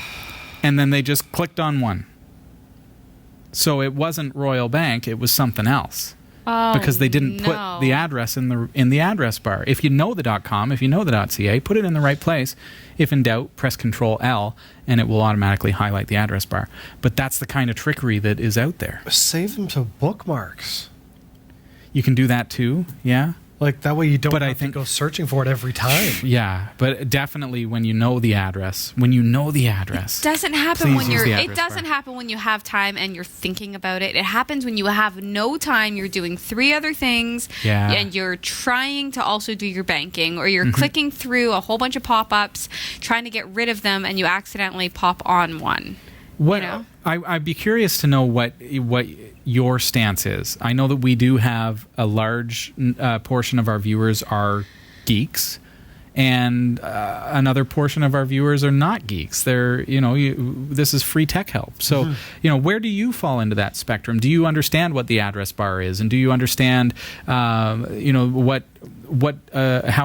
And then they just clicked on one. So it wasn't Royal Bank, it was something else. Oh, because they didn't put the address in the address bar. If you know the .com, if you know the .ca, put it in the right place. If in doubt, press Control-L, and it will automatically highlight the address bar. But that's the kind of trickery that is out there. Save them to bookmarks. You can do that too, yeah. Like, that way you don't have to go searching for it every time. Yeah, but definitely when you know the address. It doesn't happen when it doesn't happen when you have time and you're thinking about it. It happens when you have no time, you're doing 3 other things, and you're trying to also do your banking, or you're clicking through a whole bunch of pop-ups, trying to get rid of them, and you accidentally pop on one. I'd be curious to know what your stance is. I know that we do have a large portion of our viewers are geeks, and another portion of our viewers are not geeks. They're, this is free tech help. So, where do you fall into that spectrum? Do you understand what the address bar is, and do you understand, how a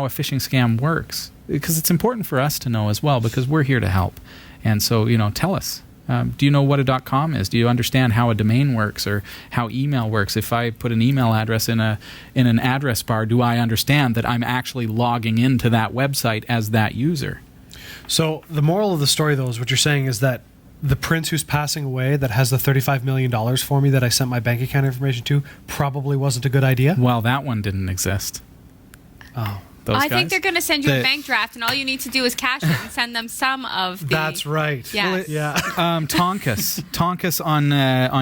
phishing scam works? Because it's important for us to know as well, because we're here to help. And so, tell us. Do you know what a .com is? Do you understand how a domain works or how email works? If I put an email address in an address bar, do I understand that I'm actually logging into that website as that user? So the moral of the story, though, is what you're saying is that the prince who's passing away that has the $35 million for me that I sent my bank account information to probably wasn't a good idea? Well, that one didn't exist. Oh. I think they're going to send you a bank draft, and all you need to do is cash it and send them some of the... That's right. Yes. Tonkus on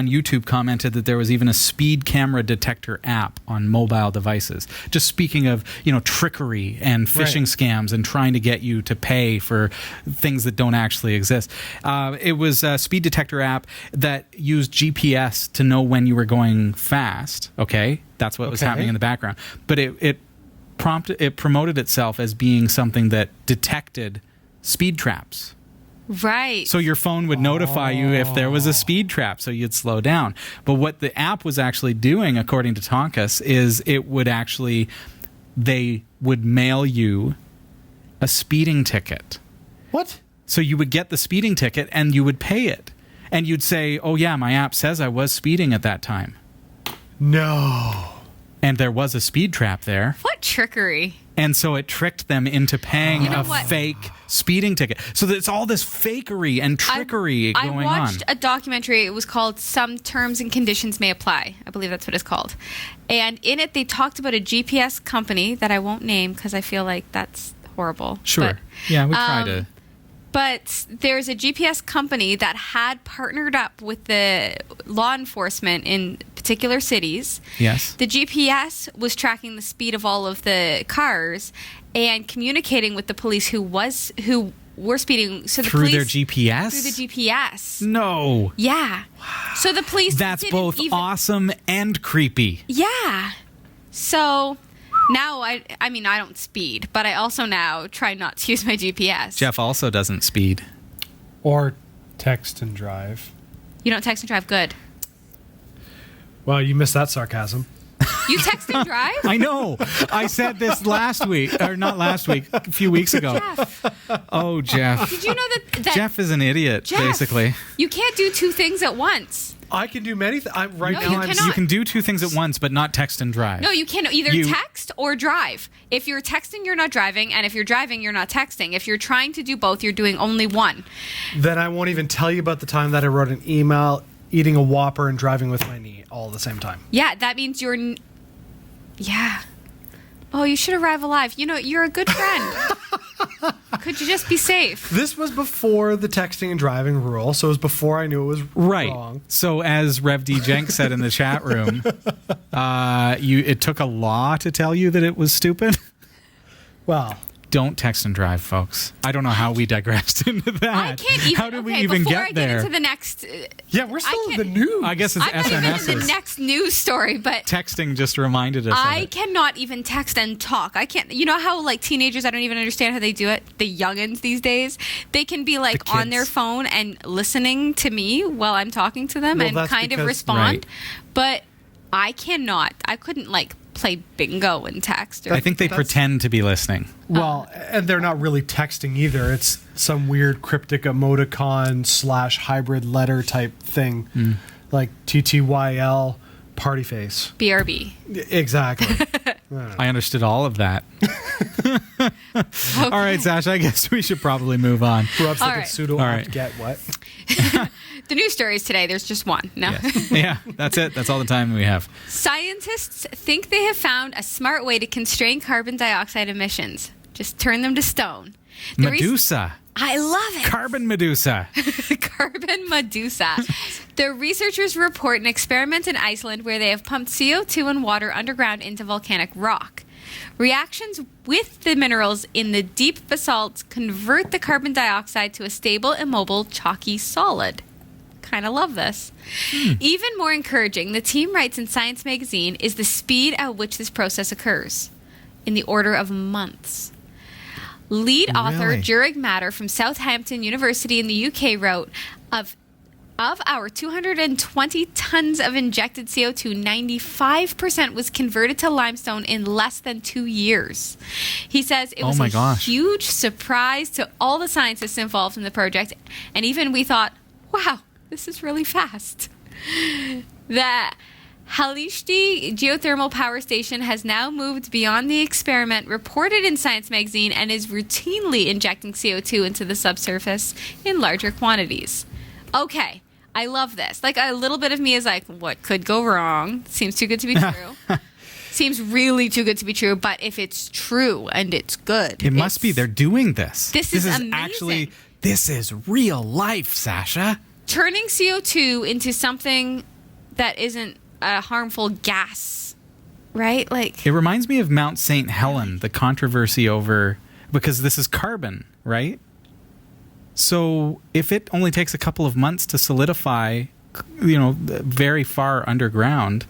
YouTube commented that there was even a speed camera detector app on mobile devices. Just speaking of, trickery and phishing scams and trying to get you to pay for things that don't actually exist. It was a speed detector app that used GPS to know when you were going fast. Okay, that's what was happening in the background. But it promoted itself as being something that detected speed traps. Right. So your phone would notify you if there was a speed trap, so you'd slow down. But what the app was actually doing, according to Tonkus, is they would mail you a speeding ticket. What? So you would get the speeding ticket and you would pay it. And you'd say, oh yeah, my app says I was speeding at that time. No. And there was a speed trap there. What trickery. And so it tricked them into paying a fake speeding ticket. So it's all this fakery and trickery going on. I watched a documentary. It was called Some Terms and Conditions May Apply. I believe that's what it's called. And in it, they talked about a GPS company that I won't name because I feel like that's horrible. Sure. We try to... But there's a GPS company that had partnered up with the law enforcement in particular cities. Yes. The GPS was tracking the speed of all of the cars and communicating with the police who were speeding. So the through police, their GPS? Through the GPS. No. Yeah. Wow. So the police That's both awesome and creepy. Yeah. So... Now, I don't speed, but I also now try not to use my GPS. Jeff also doesn't speed. Or text and drive. You don't text and drive? Good. Well, you missed that sarcasm. You text and drive? I know. I said this last week, or not last week, a few weeks ago. Jeff. Oh, Jeff. Did you know that Jeff is an idiot, Jeff, basically. You can't do 2 things at once. I can do many things. No, you cannot. You can do two things at once, but not text and drive. No, you can either text or drive. If you're texting, you're not driving, and if you're driving, you're not texting. If you're trying to do both, you're doing only one. Then I won't even tell you about the time that I wrote an email, eating a Whopper and driving with my knee all at the same time. Yeah, that means you're... Yeah. Oh, you should arrive alive. You know, you're a good friend. Could you just be safe? This was before the texting and driving rule, so it was before I knew it was wrong. So as Rev D. Jenks said in the chat room, it took a law to tell you that it was stupid. Well, don't text and drive, folks. I don't know how we digressed into that. I can't even. How did we even get there? Before I get into the next... yeah, we're still in the news. I guess it's I'm not even in SMSs. the next news story, but... Texting just reminded us of I it. cannot even text and talk. I can't... You know how, like, teenagers, I don't even understand how they do it? The youngins these days, they can be, like, on their phone and listening to me while I'm talking to them and kind of respond. Right. But I cannot. I couldn't, like, play bingo and text. I think they pretend to be listening. Well, and they're not really texting either. It's some weird cryptic emoticon / hybrid letter type thing, like TTYL party face. BRB. Exactly. I understood all of that. All right, Sasha, I guess we should probably move on. Rob's All like right. pseudo All right. get what? The news stories today, there's just one. No. Yes. Yeah, that's it. That's all the time we have. Scientists think they have found a smart way to constrain carbon dioxide emissions. Just turn them to stone. Medusa. I love it. Carbon Medusa. Carbon Medusa. The researchers report an experiment in Iceland where they have pumped CO2 and water underground into volcanic rock. Reactions with the minerals in the deep basalt convert the carbon dioxide to a stable, immobile, chalky solid. Kind of love this. Even more encouraging, the team writes in Science magazine, is the speed at which this process occurs, in the order of months. Lead author Really? Jurg Matter from Southampton University in the UK wrote, of our 220 tons of injected CO2, 95% was converted to limestone in less than 2 years. He says it was a huge surprise to all the scientists involved in the project, and even we thought, wow, this is really fast. The Halishti geothermal power station has now moved beyond the experiment reported in Science magazine and is routinely injecting CO2 into the subsurface in larger quantities. Okay, I love this. Like, a little bit of me is like, what could go wrong? Seems too good to be true. Seems really too good to be true, but if it's true and it's good... It must be. They're doing this. This is amazing. Actually, this is real life, Sasha. Turning CO2 into something that isn't a harmful gas, right? Like, It reminds me of Mount St. Helen, the controversy over... Because this is carbon, right? So if it only takes a couple of months to solidify, very far underground,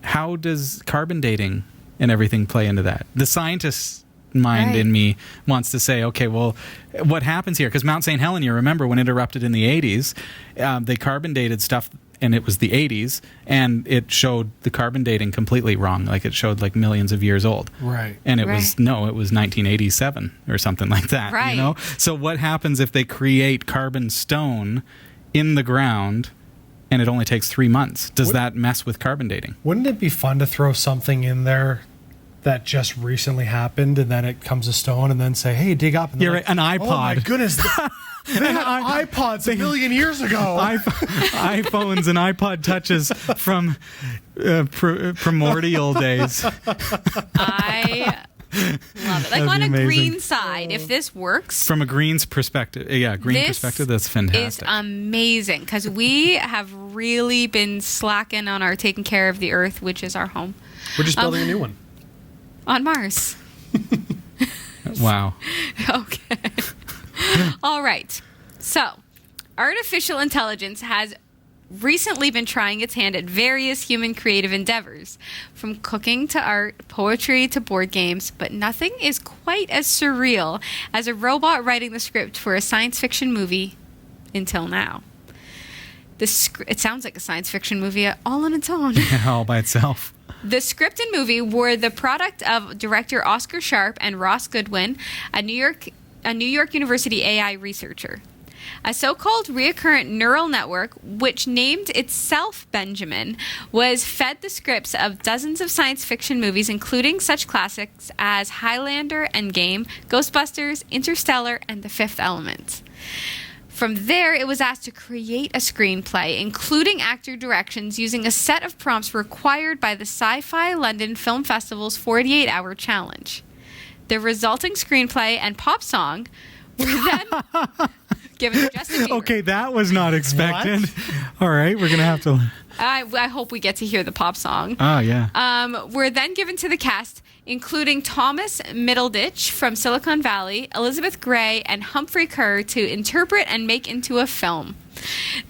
how does carbon dating and everything play into that? The scientist's mind in me wants to say, okay, well, what happens here? Because Mount St. Helen, you remember when it erupted in the 80s, they carbon dated stuff, and it was the 80s, and it showed the carbon dating completely wrong. Like, it showed like millions of years old. Right. And it was 1987 or something like that. Right. So what happens if they create carbon stone in the ground and it only takes 3 months? Does that mess with carbon dating? Wouldn't it be fun to throw something in there that just recently happened, and then it comes a stone, and then say, hey, dig up. And You're right, an iPod. Oh my goodness. They had iPods a million years ago. iPhones and iPod touches from primordial days. I love it. Like, on a green side, if this works... From a green's perspective, perspective, that's fantastic. Is amazing, because we have really been slacking on our taking care of the Earth, which is our home. We're just building a new one. On Mars. Wow. Okay. All right. So, artificial intelligence has recently been trying its hand at various human creative endeavors, from cooking to art, poetry to board games, but nothing is quite as surreal as a robot writing the script for a science fiction movie until now. It sounds like a science fiction movie all on its own. All by itself. The script and movie were the product of director Oscar Sharp and Ross Goodwin, a New York University AI researcher. A so-called recurrent neural network, which named itself Benjamin, was fed the scripts of dozens of science fiction movies, including such classics as Highlander, Endgame, Ghostbusters, Interstellar, and The Fifth Element. From there, it was asked to create a screenplay, including actor directions, using a set of prompts required by the Sci-Fi London Film Festival's 48-hour challenge. The resulting screenplay and pop song were then given to Justin Bieber. Okay, that was not expected. All right, we're going to have to... I hope we get to hear the pop song. Oh, yeah. Were then given to the cast, including Thomas Middleditch from Silicon Valley, Elizabeth Gray, and Humphrey Kerr, to interpret and make into a film.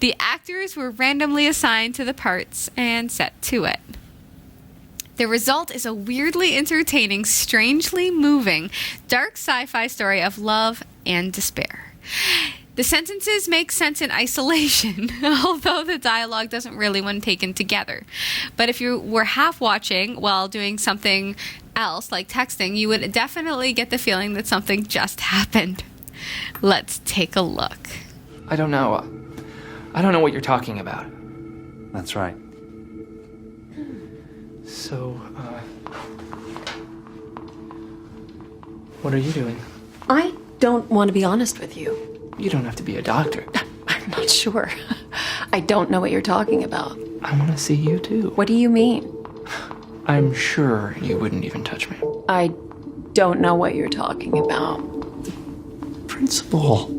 The actors were randomly assigned to the parts and set to it. The result is a weirdly entertaining, strangely moving, dark sci-fi story of love and despair. The sentences make sense in isolation, although the dialogue doesn't really when taken together. But if you were half watching while doing something else, like texting, you would definitely get the feeling that something just happened. Let's take a look. I don't know what you're talking about. That's right. So, what are you doing? I don't want to be honest with you. You don't have to be a doctor. I'm not sure. I don't know what you're talking about. I want to see you too. What do you mean? I'm sure you wouldn't even touch me. I don't know what you're talking about. Principle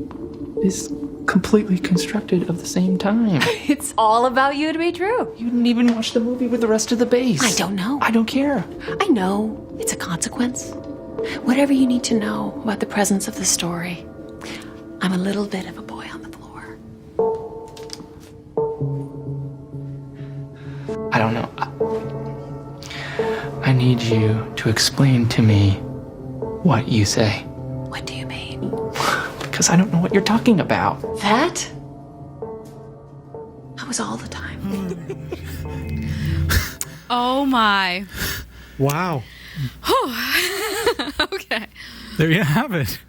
is completely constructed of the same time. It's all about you to be true. You didn't even watch the movie with the rest of the base. I don't know. I don't care. I know. It's a consequence. Whatever you need to know about the presence of the story. I'm a little bit of a boy on the floor. I don't know. I need you to explain to me what you say. What do you mean? Because I don't know what you're talking about. That was all the time. Oh my. Wow. Okay. There you have it.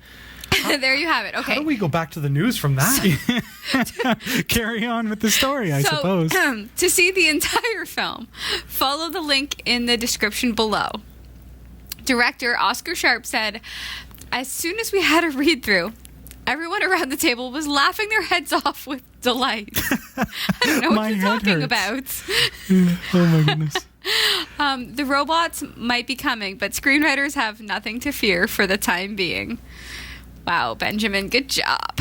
There you have it. Okay. How do we go back to the news from that? Carry on with the story, I suppose. To see the entire film, follow the link in the description below. Director Oscar Sharp said, as soon as we had a read-through, everyone around the table was laughing their heads off with delight. I don't know what you're talking about. Oh my goodness. The robots might be coming, but screenwriters have nothing to fear for the time being. Wow, Benjamin, good job.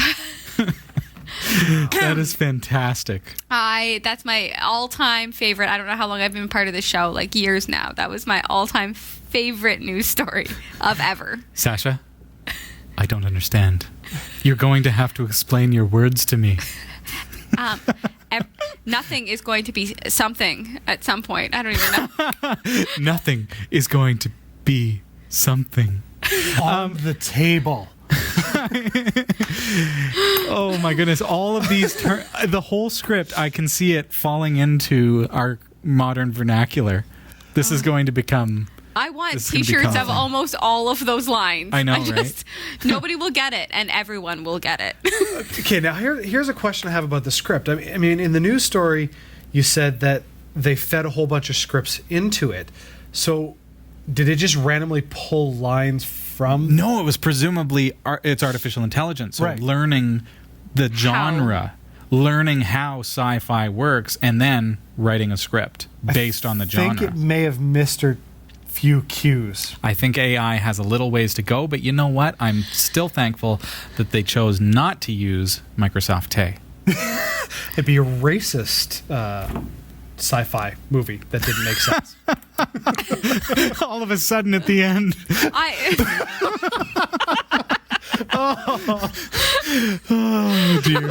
That is fantastic. That's my all-time favorite. I don't know how long I've been part of this show, like years now. That was my all-time favorite news story of ever. Sasha, I don't understand. You're going to have to explain your words to me. Nothing is going to be something at some point. I don't even know. Nothing is going to be something. On the table. Oh my goodness. All of these, the whole script, I can see it falling into our modern vernacular. This is going to become... I want t-shirts of almost all of those lines. I know, right? Nobody will get it, and everyone will get it. Okay, now here's a question I have about the script. I mean, in the news story, you said that they fed a whole bunch of scripts into it. So did it just randomly pull lines from... No, it was presumably it's artificial intelligence. So right. Learning the genre, learning how sci-fi works, and then writing a script based on the genre. I think it may have missed a few cues. I think AI has a little ways to go, but you know what? I'm still thankful that they chose not to use Microsoft Tay. It'd be a racist sci-fi movie that didn't make sense. All of a sudden at the end. Oh dear.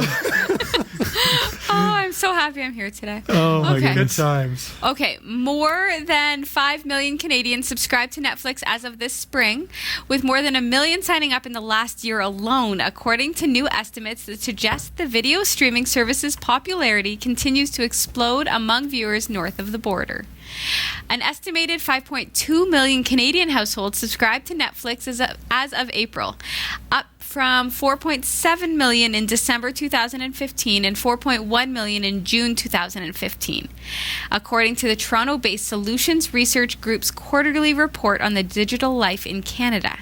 Oh, I'm so happy I'm here today. Oh my Good goodness. times. Okay, more than 5 million Canadians subscribed to Netflix as of this spring, with more than 1 million signing up in the last year alone, according to new estimates that suggest the video streaming service's popularity continues to explode among viewers north of the border. An estimated 5.2 million Canadian households subscribed to Netflix as of April, up from 4.7 million in December 2015 and 4.1 million in June 2015, according to the Toronto-based Solutions Research Group's quarterly report on the digital life in Canada.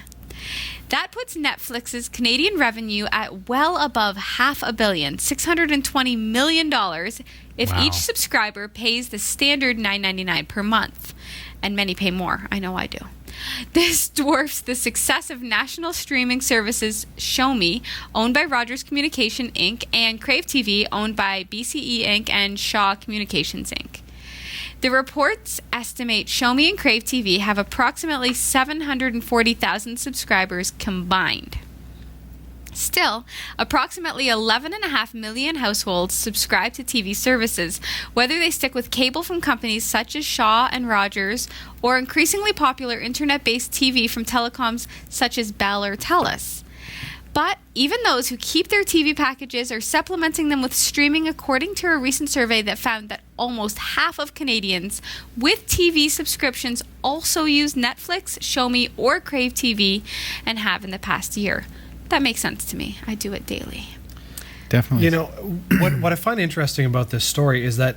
That puts Netflix's Canadian revenue at well above $500 million, $620 million, if Wow. each subscriber pays the standard $9.99 per month. And many pay more. I know I do. This dwarfs the success of national streaming services Shomi, owned by Rogers Communication Inc., and Crave TV, owned by BCE Inc. and Shaw Communications Inc. The reports estimate Shomi and Crave TV have approximately 740,000 subscribers combined. Still, approximately 11.5 million households subscribe to TV services, whether they stick with cable from companies such as Shaw and Rogers, or increasingly popular internet-based TV from telecoms such as Bell or TELUS. But even those who keep their TV packages are supplementing them with streaming, according to a recent survey that found that almost half of Canadians with TV subscriptions also use Netflix, Shomi, or Crave TV, and have in the past year. That makes sense to me. I do it daily. Definitely. You know, what I find interesting about this story is that,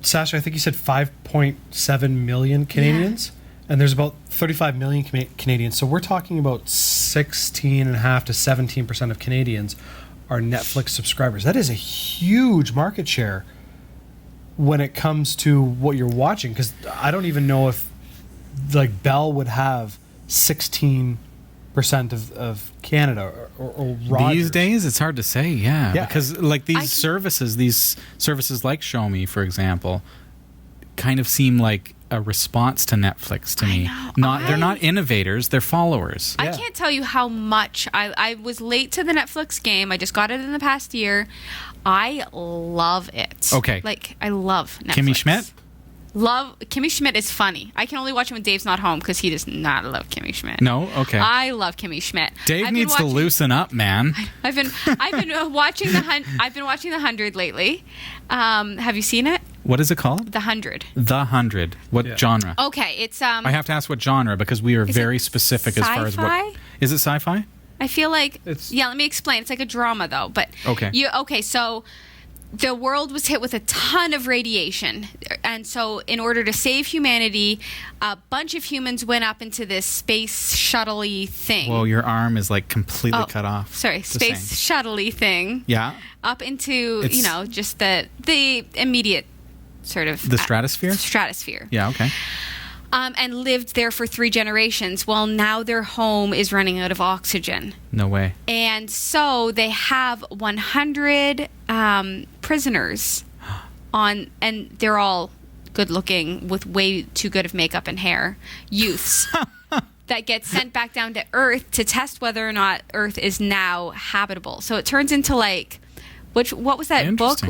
Sasha, I think you said 5.7 million Canadians, and there's about 35 million Canadians. So we're talking about 16.5 to 17% of Canadians are Netflix subscribers. That is a huge market share when it comes to what you're watching, because I don't even know if like Bell would have 16% of Canada or Rogers. These days, it's hard to say, yeah. Because like these services like Shomi, for example, kind of seem like a response to Netflix to me. They're not innovators, they're followers. I can't tell you how much I was late to the Netflix game. I just got it in the past year. I love it. Okay. Like, I love Netflix. Kimmy Schmidt? Love Kimmy Schmidt is funny. I can only watch it when Dave's not home because he does not love Kimmy Schmidt. No? Okay. I love Kimmy Schmidt. Dave needs to loosen up, man. I've been watching the 100 lately. Have you seen it? What is it called? The 100. The 100. What genre? Okay, it's I have to ask what genre because we are very specific as far as what. sci-fi? Is it sci-fi? I feel like It's- let me explain. It's like a drama though, but Okay. So the world was hit with a ton of radiation, and so in order to save humanity, a bunch of humans went up into this space shuttle-y thing. Well, your arm is like completely cut off. Sorry, Just space saying. shuttle-y thing. Yeah. Up into It's- just the immediate sort of The stratosphere? Stratosphere. Yeah, okay. And lived there for 3 generations. Well, now their home is running out of oxygen. No way. And so they have 100 prisoners on, and they're all good looking with way too good of makeup and hair, youths that get sent back down to Earth to test whether or not Earth is now habitable. So it turns into like, what was that book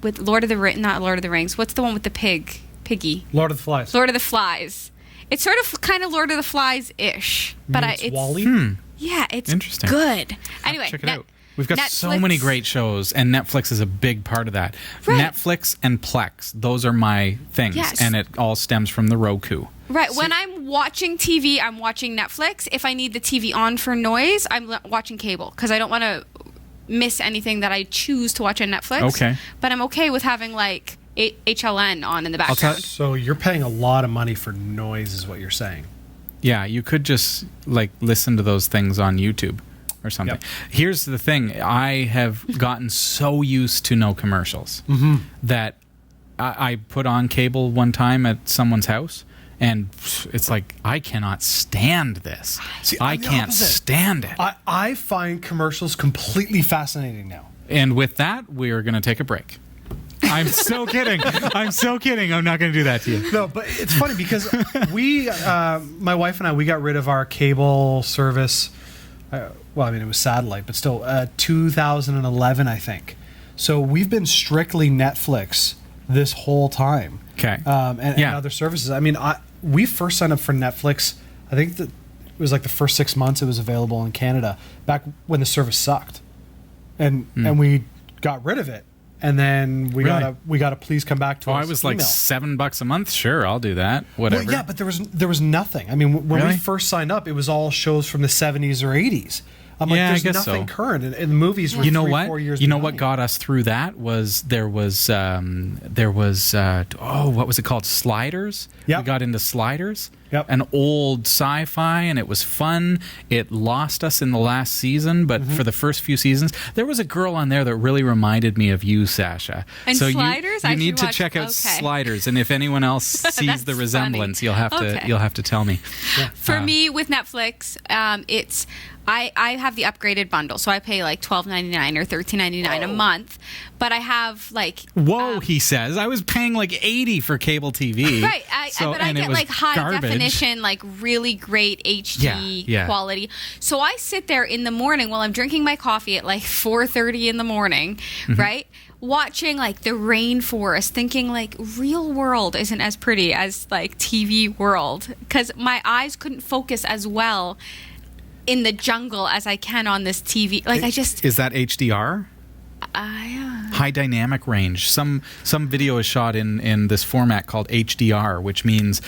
with Lord of the not Lord of the Rings? What's the one with the piggy? Lord of the Flies. Lord of the Flies. It's sort of kind of Lord of the Flies-ish, but it's Wall-E? Yeah, it's Interesting. good. Anyway, Check it out. We've got so Netflix- many great shows, and Netflix is a big part of that. Right. Netflix and Plex, those are my things, Yes. and it all stems from the Roku. Right. When I'm watching TV, I'm watching Netflix. If I need the TV on for noise, I'm watching cable because I don't want to miss anything that I choose to watch on Netflix. Okay. But I'm okay with having like HLN on in the tell- background. So you're paying a lot of money for noise, is what you're saying. Yeah, you could just like listen to those things on YouTube or something. Yep. Here's the thing. I have gotten so used to no commercials that I put on cable one time at someone's house, and it's like, I cannot stand this. See, I I'm the can't opposite. stand it. I find commercials completely fascinating now. And with that, we are going to take a break. I'm so kidding. I'm so kidding. I'm not going to do that to you. No, but it's funny because my wife and I, we got rid of our cable service. Well, I mean, it was satellite, but still, 2011, I think. So we've been strictly Netflix this whole time. Okay. And other services. I mean, we first signed up for Netflix, I think that it was like the first 6 months it was available in Canada, back when the service sucked. And we got rid of it and then we Really? gotta please come back to us. I was like email. $7 a month. Sure, I'll do that. Whatever. Well, yeah, but there was nothing. I mean, when Really? we first signed up, it was all shows from the 70s or 80s. I'm like, Yeah, I there's guess nothing so. current, and the movies were You know 3-4 what? years You know what behind. got us through that was what was it called? Sliders. Yep. We got into Sliders. Yep. An old sci-fi, and it was fun. It lost us in the last season, but for the first few seasons, there was a girl on there that really reminded me of you, Sasha. And so Sliders? you I need should to watch- check out okay. Sliders, and if anyone else sees That's the resemblance, funny. you'll have to tell me. For me, with Netflix, it's I have the upgraded bundle, so I pay like $12.99 or $13.99 a month. But I have like Whoa, he says. I was paying like $80 for cable TV. right, but I and it get was like high garbage. definition, like really great HD Yeah. quality. So I sit there in the morning while I'm drinking my coffee at like 4:30 in the morning, right? Watching like the rainforest, thinking like real world isn't as pretty as like TV world, because my eyes couldn't focus as well in the jungle as I can on this TV. Like I just, Is that HDR? High dynamic range. Some video is shot in this format called HDR, which means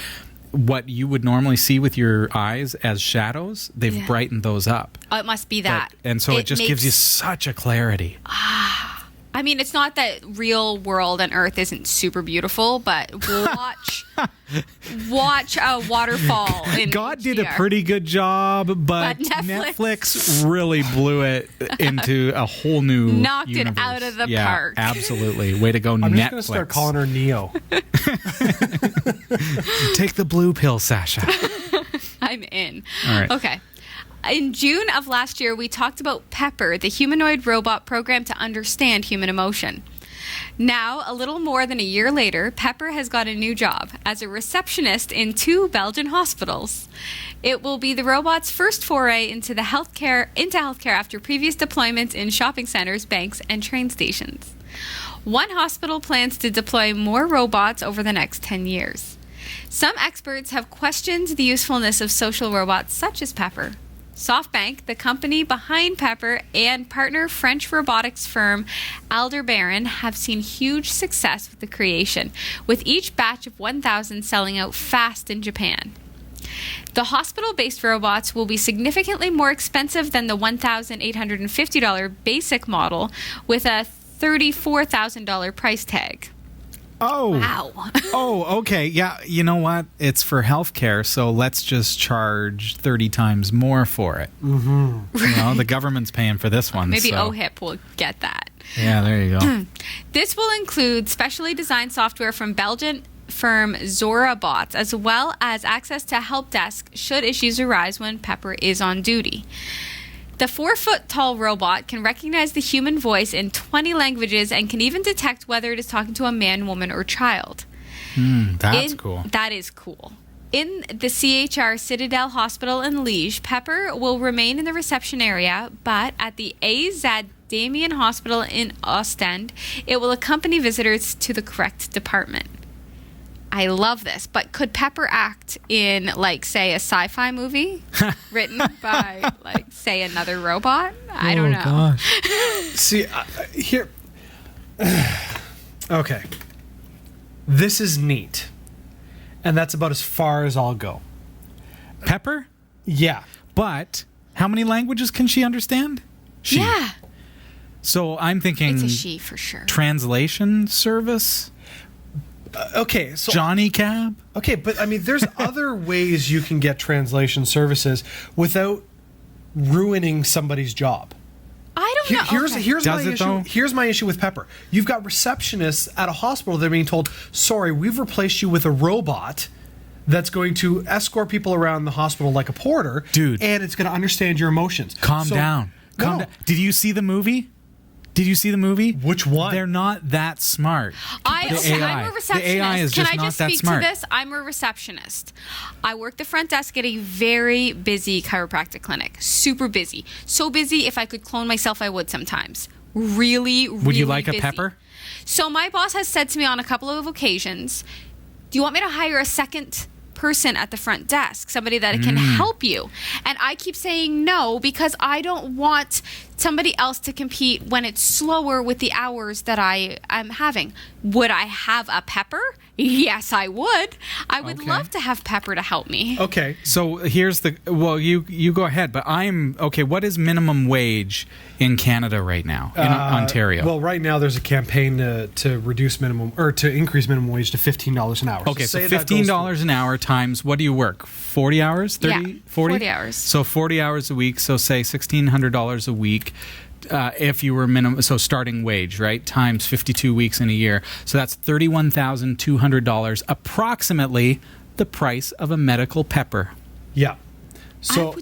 what you would normally see with your eyes as shadows, they've brightened those up. it must be that. And so it just gives you makes- such a clarity. I mean, it's not that real world and Earth isn't super beautiful, but watch a waterfall in God did a HDR. pretty good job, but But Netflix- Netflix really blew it into a whole new Knocked it universe. out of the Yeah, park. Absolutely. Way to go, I'm Netflix. just going to start calling her Neo. Take the blue pill, Sasha. I'm in. All right. Okay. In June of last year, we talked about Pepper, the humanoid robot program to understand human emotion. Now, a little more than a year later, Pepper has got a new job as a receptionist in 2 Belgian hospitals. It will be the robot's first foray into healthcare after previous deployments in shopping centers, banks, and train stations. One hospital plans to deploy more robots over the next 10 years. Some experts have questioned the usefulness of social robots such as Pepper. SoftBank, the company behind Pepper, and partner French robotics firm Aldebaran have seen huge success with the creation, with each batch of 1,000 selling out fast in Japan. The hospital-based robots will be significantly more expensive than the $1,850 basic model, with a $34,000 price tag. Oh. Wow. Oh, okay. Yeah, you know what? It's for healthcare, so let's just charge 30 times more for it. Mm-hmm. You know, the government's paying for this one. Maybe so. OHIP will get that. Yeah, there you go. This will include specially designed software from Belgian firm ZoraBots, as well as access to help desk should issues arise when Pepper is on duty. The 4-foot-tall robot can recognize the human voice in 20 languages and can even detect whether it is talking to a man, woman, or child. That's cool. That is cool. In the CHR Citadel Hospital in Liège, Pepper will remain in the reception area, but at the AZ Damien Hospital in Ostend, it will accompany visitors to the correct department. I love this, but could Pepper act in, like, say, a sci-fi movie written by, like, say, another robot? I don't know. Gosh. See, here. Okay. This is neat. And that's about as far as I'll go. Pepper? Yeah. But how many languages can she understand? She. Yeah, So I'm thinking it's a she for sure. translation service, Okay, so Johnny Cab. okay, but I mean, there's other ways you can get translation services without ruining somebody's job. I don't know. Here's Okay. here's Does my it, issue. though? Here's my issue with Pepper. You've got receptionists at a hospital. They're being told, "Sorry, we've replaced you with a robot that's going to escort people around the hospital like a porter, Dude. and it's going to understand your emotions." Calm So- down. Calm No. down. Did you see the movie? Which one? They're not that smart. I'm The AI. a receptionist. The AI is Can just I not just that speak smart. to this? I'm a receptionist. I work the front desk at a very busy chiropractic clinic. Super busy. So busy, if I could clone myself, I would sometimes. Really, really Would you like busy. a pepper? So my boss has said to me on a couple of occasions, do you want me to hire a second person at the front desk, somebody that can help you? And I keep saying no, because I don't want somebody else to compete when it's slower with the hours that I'm having. Would I have a Pepper? Yes, I would. I would love to have Pepper to help me. Okay. So here's you go ahead, but what is minimum wage in Canada right now, in Ontario? Well, right now there's a campaign to reduce minimum, or to increase minimum wage to $15 an hour. Okay, so $15 an hour times, what do you work? 40 hours? 30? Yeah, 40 hours. So 40 hours a week, so say $1,600 a week. If you were starting wage, right, times 52 weeks in a year. So that's $31,200, approximately the price of a medical Pepper. Yeah. So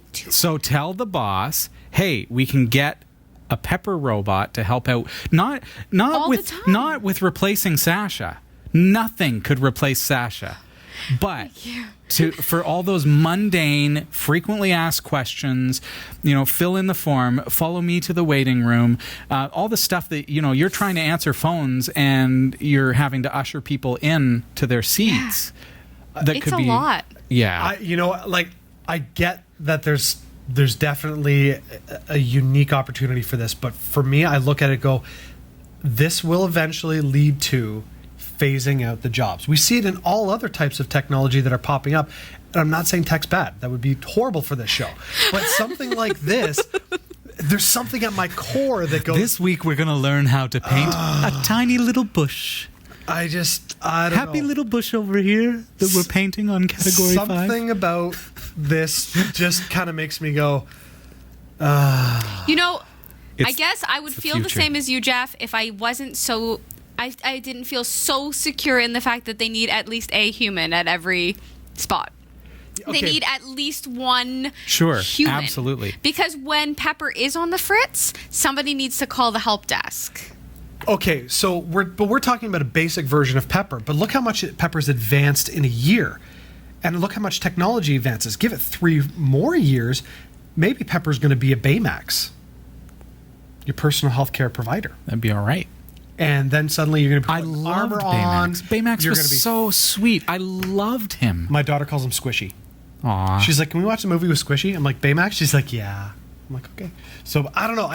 tell the boss, hey, we can get a Pepper robot to help out. Not with replacing Sasha. Nothing could replace Sasha. But for all those mundane, frequently asked questions, fill in the form, follow me to the waiting room, all the stuff that, you're trying to answer phones and you're having to usher people in to their seats. Yeah. It's a lot. Yeah. I get that there's definitely a unique opportunity for this, but for me, I look at it and go, this will eventually lead to phasing out the jobs. We see it in all other types of technology that are popping up. And I'm not saying tech's bad. That would be horrible for this show. But something like this, there's something at my core that goes... This week we're going to learn how to paint a tiny little bush. I don't know. Happy little bush over here that we're painting on Category 5. Something about this just kind of makes me go... I guess I would feel the same as you, Jeff, if I wasn't so... I didn't feel so secure in the fact that they need at least a human at every spot. Okay. They need at least one human. Absolutely. Because when Pepper is on the fritz, somebody needs to call the help desk. Okay, so we're talking about a basic version of Pepper, but look how much Pepper's advanced in a year. And look how much technology advances. Give it 3 more years, maybe Pepper's going to be a Baymax, your personal healthcare provider. That'd be all right. And then suddenly you're going to be putting armor on. Baymax was so sweet. I loved him. My daughter calls him Squishy. Aww. She's like, can we watch the movie with Squishy? I'm like, Baymax? She's like, yeah. I'm like, okay. So I don't know.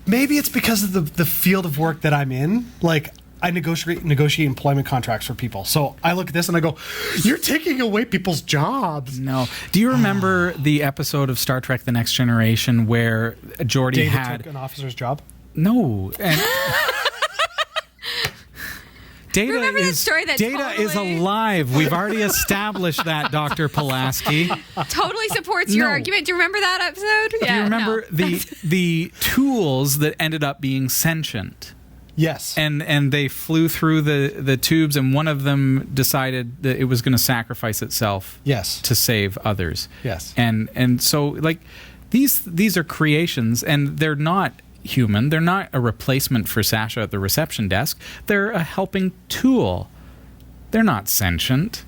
Maybe it's because of the field of work that I'm in. Like, I negotiate employment contracts for people. So I look at this and I go, you're taking away people's jobs. No. Do you remember the episode of Star Trek The Next Generation where Geordi David took an officer's job? No. And... Data is alive. We've already established that, Dr. Pulaski. Totally supports your argument. Do you remember that episode? Do you remember the tools that ended up being sentient? Yes. And they flew through the tubes, and one of them decided that it was going to sacrifice itself to save others. Yes. And so, like, these are creations, and they're not human. They're not a replacement for Sasha at the reception desk. They're a helping tool. They're not sentient.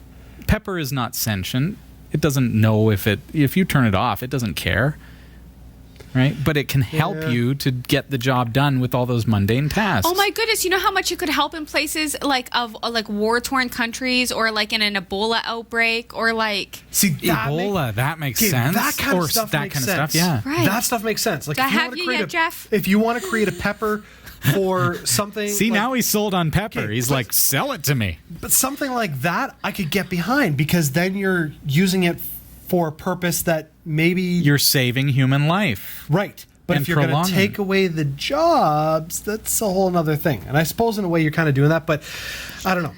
Pepper is not sentient. It doesn't know if you turn it off, it doesn't care. Right? But it can help you to get the job done with all those mundane tasks. Oh my goodness, you know how much it could help in places like war-torn countries, or like in an Ebola outbreak, or like Ebola, that makes sense. That kind of stuff makes sense. Yeah. Right. That stuff makes sense. Like, Jeff? If you want to create a Pepper for something, see, now he's sold on Pepper. Okay, he's like, sell it to me. But something like that, I could get behind, because then you're using it for a purpose that maybe you're saving human life. Right. But if you're going to take away the jobs, that's a whole other thing. And I suppose in a way you're kind of doing that, but I don't know.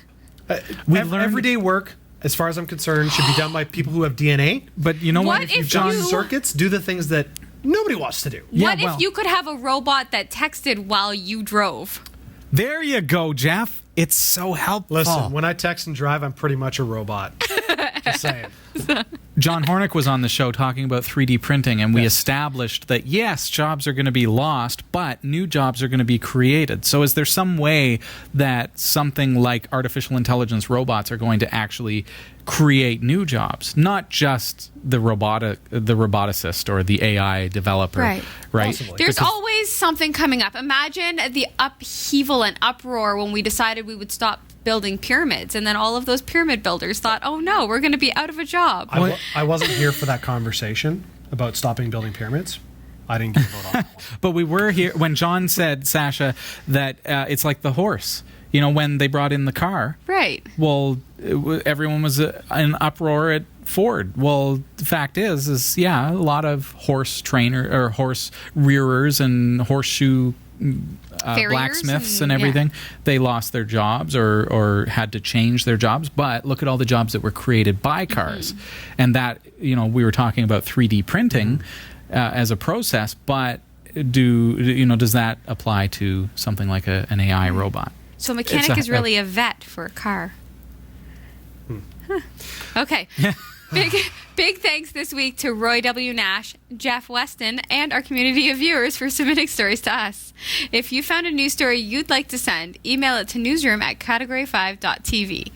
Everyday work, as far as I'm concerned, should be done by people who have DNA. But you know what? If you John circuits, do the things that nobody wants to do. What if you could have a robot that texted while you drove? There you go, Jeff. It's so helpful. Listen, when I text and drive, I'm pretty much a robot. Just saying. John Hornick was on the show talking about 3D printing, and we established that, yes, jobs are going to be lost, but new jobs are going to be created. So is there some way that something like artificial intelligence robots are going to actually create new jobs, not just the roboticist or the AI developer, right? Possibly. There's always something coming up. Imagine the upheaval and uproar when we decided we would stop building pyramids, and then all of those pyramid builders thought, oh no, we're going to be out of a job. I wasn't here for that conversation about stopping building pyramids. I didn't get a vote on that one. But we were here when John said, Sasha, that it's like the horse. You know, when they brought in the car. Right. Well, everyone was in uproar at Ford. Well, the fact is a lot of horse trainer or horse rearers and horseshoe blacksmiths and everything. They lost their jobs or had to change their jobs. But look at all the jobs that were created by cars. And that, we were talking about 3D printing as a process, but does that apply to something like an AI robot? So mechanic is really a vet for a car. Huh. Okay. Big thanks this week to Roy W. Nash, Jeff Weston, and our community of viewers for submitting stories to us. If you found a news story you'd like to send, email it to newsroom@category5.tv.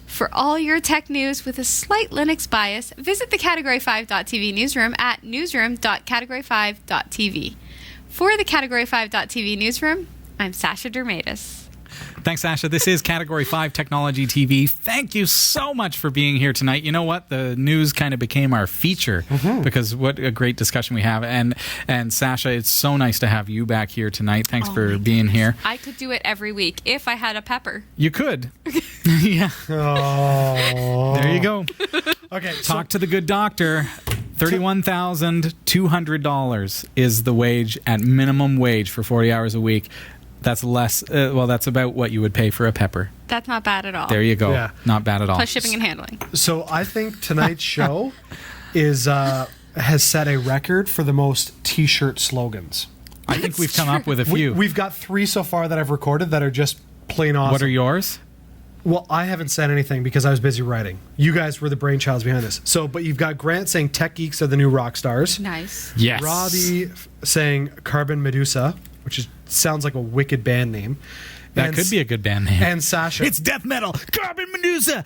For all your tech news with a slight Linux bias, visit the Category5.tv newsroom at newsroom.category5.tv. For the Category5.tv newsroom, I'm Sasha Dirmeitis. Thanks, Sasha. This is Category 5 Technology TV. Thank you so much for being here tonight. You know what? The news kind of became our feature because what a great discussion we have. And Sasha, it's so nice to have you back here tonight. Thanks for being here. I could do it every week if I had a pepper. You could. Yeah. Oh. There you go. Okay. Talk to the good doctor. $31,200 is the wage at minimum wage for 40 hours a week. That's less. That's about what you would pay for a pepper. That's not bad at all. There you go. Yeah. Not bad at all. Plus shipping and handling. So I think tonight's show has set a record for the most T-shirt slogans. I think we've come up with a few. We've got 3 so far that I've recorded that are just plain awesome. What are yours? Well, I haven't said anything because I was busy writing. You guys were the brainchilds behind this. But you've got Grant saying tech geeks are the new rock stars. Nice. Yes. Robbie saying Carbon Medusa, which sounds like a wicked band name. That could be a good band name. And Sasha. It's death metal. Carbon Medusa.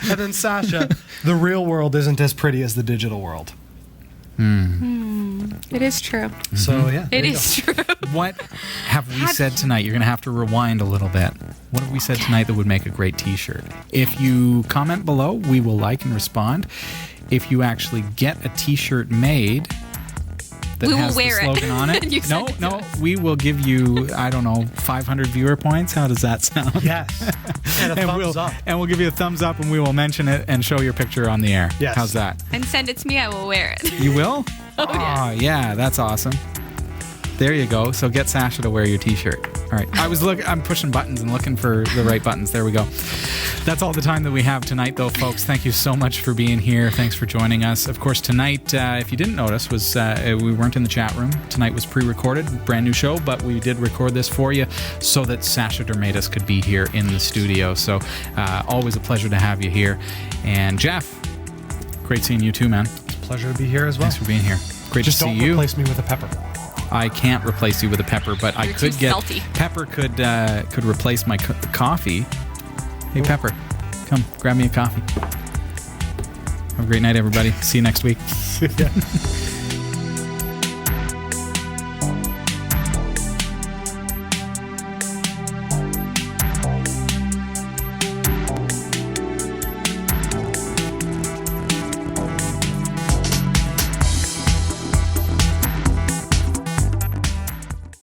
And then Sasha, the real world isn't as pretty as the digital world. It is true. So, yeah. It is true. What have we said tonight? You're going to have to rewind a little bit. What have we said tonight that would make a great T-shirt? If you comment below, we will like and respond. If you actually get a T-shirt made that We will has wear the it. slogan on it, You send it to no, us. we will give you, 500 viewer points. How does that sound? Yes. And a thumbs up. And we'll give you a thumbs up, and we will mention it and show your picture on the air. Yes. How's that? And send it to me. I will wear it. You will? Oh, yes. Yeah, that's awesome. There you go. So get Sasha to wear your T-shirt. All right. I'm pushing buttons and looking for the right buttons. There we go. That's all the time that we have tonight, though, folks. Thank you so much for being here. Thanks for joining us. Of course, tonight, if you didn't notice, was we weren't in the chat room. Tonight was pre-recorded, brand new show, but we did record this for you so that Sasha Dirmeitis could be here in the studio. So always a pleasure to have you here. And Jeff, great seeing you too, man. Pleasure to be here as well. Thanks for being here. Great Just to see don't you. replace me with a pepper. I can't replace you with a pepper, but I You're could too get salty. Pepper could replace my coffee. Hey, Pepper, come grab me a coffee. Have a great night, everybody. See you next week. Yeah.